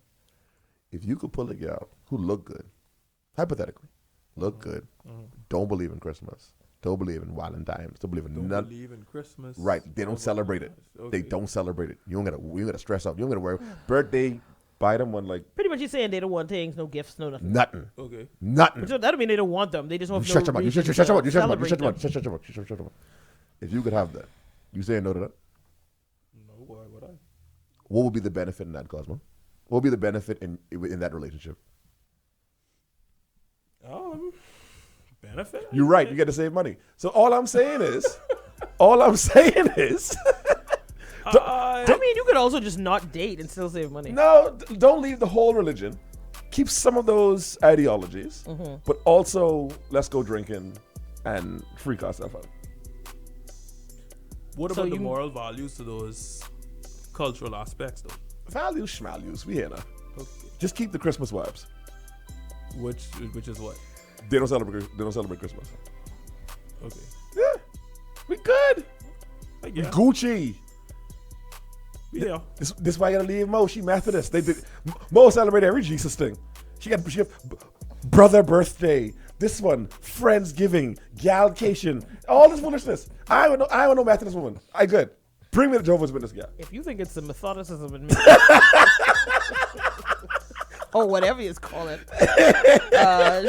S3: If you could pull a girl who look good, hypothetically, look good, don't believe in Christmas, don't believe in Valentine's, don't believe in none.
S10: Believe in Christmas.
S3: Right, they don't celebrate it.
S10: Okay.
S3: They don't celebrate it. You don't gotta stress out. You don't gotta worry. Birthday, buy them one like.
S4: Pretty much you're saying they don't want things, no gifts, no nothing.
S3: Nothing.
S10: Okay.
S3: Nothing.
S4: Which that don't mean they don't want them. They just want
S3: Shut your mouth. You shut your mouth. You shut your mouth. If you could have that, you saying no to that?
S10: No, why would I?
S3: What would be the benefit in that, Cosmo? What would be the benefit in that relationship?
S10: Benefit?
S3: You're right. You get to save money. So all I'm saying is,
S4: I mean, you could also just not date and still save money.
S3: No, don't leave the whole religion. Keep some of those ideologies, but also let's go drinking and freak ourselves out.
S10: What about the moral values to those cultural aspects, though?
S3: Values, schmalues. We here now.
S10: Okay.
S3: Just keep the Christmas vibes.
S10: Which is what?
S3: They don't celebrate Christmas.
S10: Okay.
S3: Yeah, we good.
S10: We
S3: Gucci.
S10: Yeah.
S3: This why I gotta leave Mo. She Methodist. Mo celebrate every Jesus thing. She got brother birthday. This one, Friendsgiving, Galcation, all this foolishness. I want no Methodist woman. I good. Bring me the Jehovah's Witness guy.
S4: If you think it's the Methodicism in me, or whatever you call it,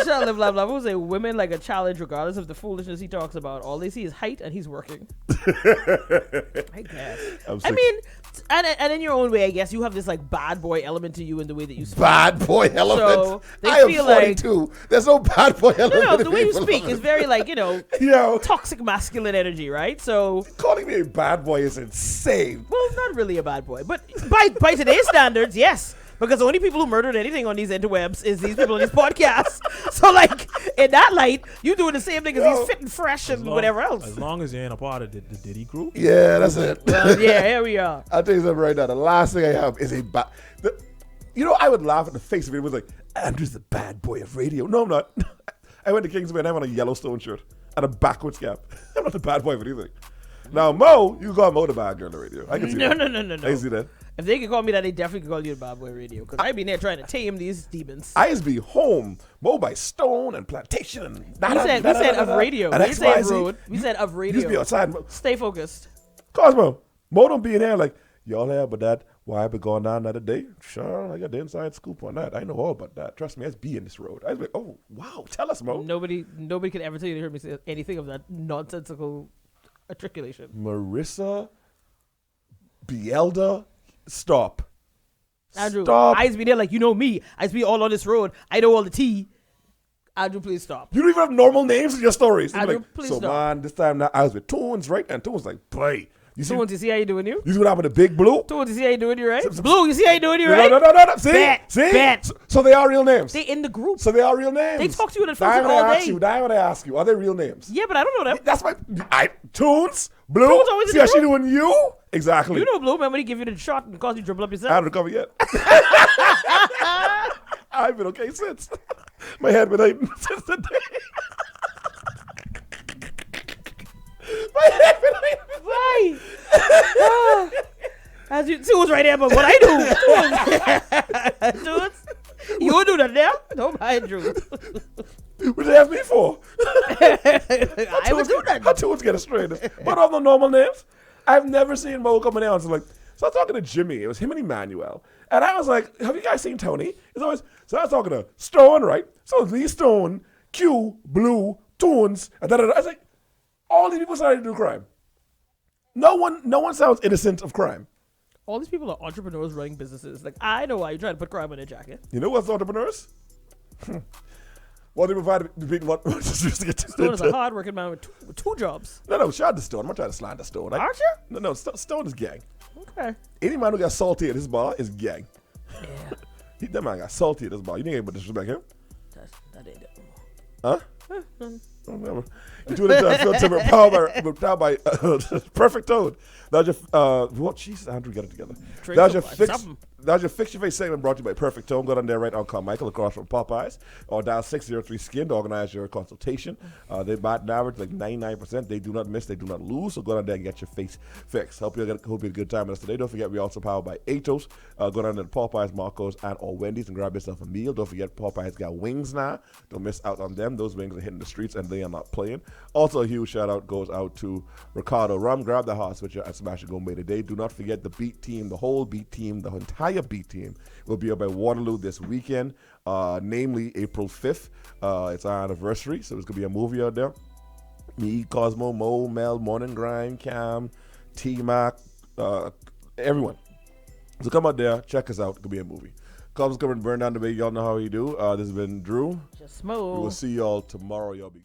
S4: shall live, blah, blah. Who say women like a challenge regardless of the foolishness he talks about. All they see is height and he's working. I guess. I mean, and in your own way, I guess you have this like bad boy element to you in the way that you speak.
S3: Bad boy element.
S4: So they
S3: I am
S4: feel
S3: 42.
S4: Like,
S3: there's no bad boy element.
S4: No, the way you speak is very like toxic masculine energy, right? So
S3: calling me a bad boy is insane.
S4: Well, not really a bad boy, but by today's standards, yes. because the only people who murdered anything on these interwebs is these people on these podcasts. So, like, in that light, you doing the same thing as he's fit and fresh and whatever else.
S10: As long as you ain't a part of the Diddy crew.
S3: Yeah, that's it.
S4: Well, yeah, here we are.
S3: I'll tell you something right now. The last thing I have is I would laugh at the face of it. It was like, Andrew's the bad boy of radio. No, I'm not. I went to Kingsway and I have on a Yellowstone shirt and a backwards cap. I'm not the bad boy of anything. Now, Mo, you call Mo the bad girl on the radio. I can see that.
S4: No.
S3: I can see that.
S4: If they can call me that, they definitely can call you the bad boy radio. Because I be there trying to tame these demons.
S3: I used to be home, Mo by Stone and Plantation. And
S4: we said of radio. We said road. We said of radio.
S3: You used to be outside.
S4: Stay focused.
S3: Cosmo, Mo don't be in there like, y'all have, but that, why I been going down the other day? Sure, I got the inside scoop on that. I know all about that. Trust me, I be in this road. I was like, oh, wow, tell us, Mo.
S4: Nobody could ever tell you to hear me say anything of that nonsensical articulation.
S3: Marissa Bielda, stop.
S4: Andrew,
S3: stop.
S4: I used to be there like, you know me. I used to be all on this road. I know all the tea. Andrew, please stop.
S3: You don't even have normal names in your stories.
S4: Andrew,
S3: like,
S4: please
S3: so,
S4: stop.
S3: man, this time now I was with Toons, right? And Toons like, boy.
S4: You see how you doing, you?
S3: You see what happened to Big Blue?
S4: Toons, you see how you doing, you right? Blue, you see how you doing, you right?
S3: No. See?
S4: Bet.
S3: So they are real names.
S4: They in the group.
S3: So they are real names.
S4: They talk to you on the phone all day.
S3: That's what I ask you. Are they real names?
S4: Yeah, but I don't know them.
S3: That's my... Toons, Blue.
S4: Toons always
S3: see how she doing you? Exactly.
S4: You know Blue, remember he give you the shot and cause you dribble up yourself?
S3: I haven't recovered yet. I've been okay since. My head been hurting since the day. My head been hurting.
S4: Right. As you Toons right there, but what I do. Toons, you won't do that there? Don't mind Drew.
S3: What they ask me for?
S4: I will do that.
S3: How Toons get straight? What are the normal names? I've never seen Mo coming out. So I was talking to Jimmy. It was him and Emmanuel. And I was like, have you guys seen Tony? So I was talking to Stone, right? So it's Lee Stone, Q, Blue, Toons, and da. I was like, all these people started to do crime. No one sounds innocent of crime.
S4: All these people are entrepreneurs running businesses. Like, I know why you're trying to put crime on their jacket.
S3: You know what's entrepreneurs? Well, they provide the people just to get to
S4: Stone is a hard-working man with two jobs.
S3: No, shout out to Stone. I'm not trying to slander Stone.
S4: Aren't you?
S3: No, Stone is gang.
S4: Okay.
S3: Any man who got salty at his bar is gang.
S4: Yeah.
S3: That man got salty at his bar. You think anybody disrespect him?
S4: That ain't it.
S3: Huh? Whatever. You tuned into Unfiltered, powered by Perfect Toad. That was your Jesus, Andrew, get it together. That was your Fix Your Face segment brought to you by Perfect Tone. Go down there right on Carmichael across from Popeyes or dial 603-SKIN to organize your consultation. They buy an average like 99%. They do not miss. They do not lose. So go down there and get your face fixed. Hope you had a good time with us today. Don't forget we also powered by Atos. Go down there to Popeyes, Marco's, and or Wendy's and grab yourself a meal. Don't forget Popeyes got wings now. Don't miss out on them. Those wings are hitting the streets and they are not playing. Also a huge shout out goes out to Ricardo Rum. Grab the hot switcher at Smash and Go May today. Do not forget the Beat team, the whole Beat team, the entire Beat team will be up at Waterloo this weekend, namely April 5th. It's our anniversary, so there's going to be a movie out there. Me, Cosmo, Mo, Mel, Morning Grind, Cam, T-Mac, everyone. So come out there, check us out. It could be a movie. Cosmo's coming to burn down the way. Y'all know how we do. This has been Drew.
S4: Just smooth.
S3: We will see y'all tomorrow. Y'all be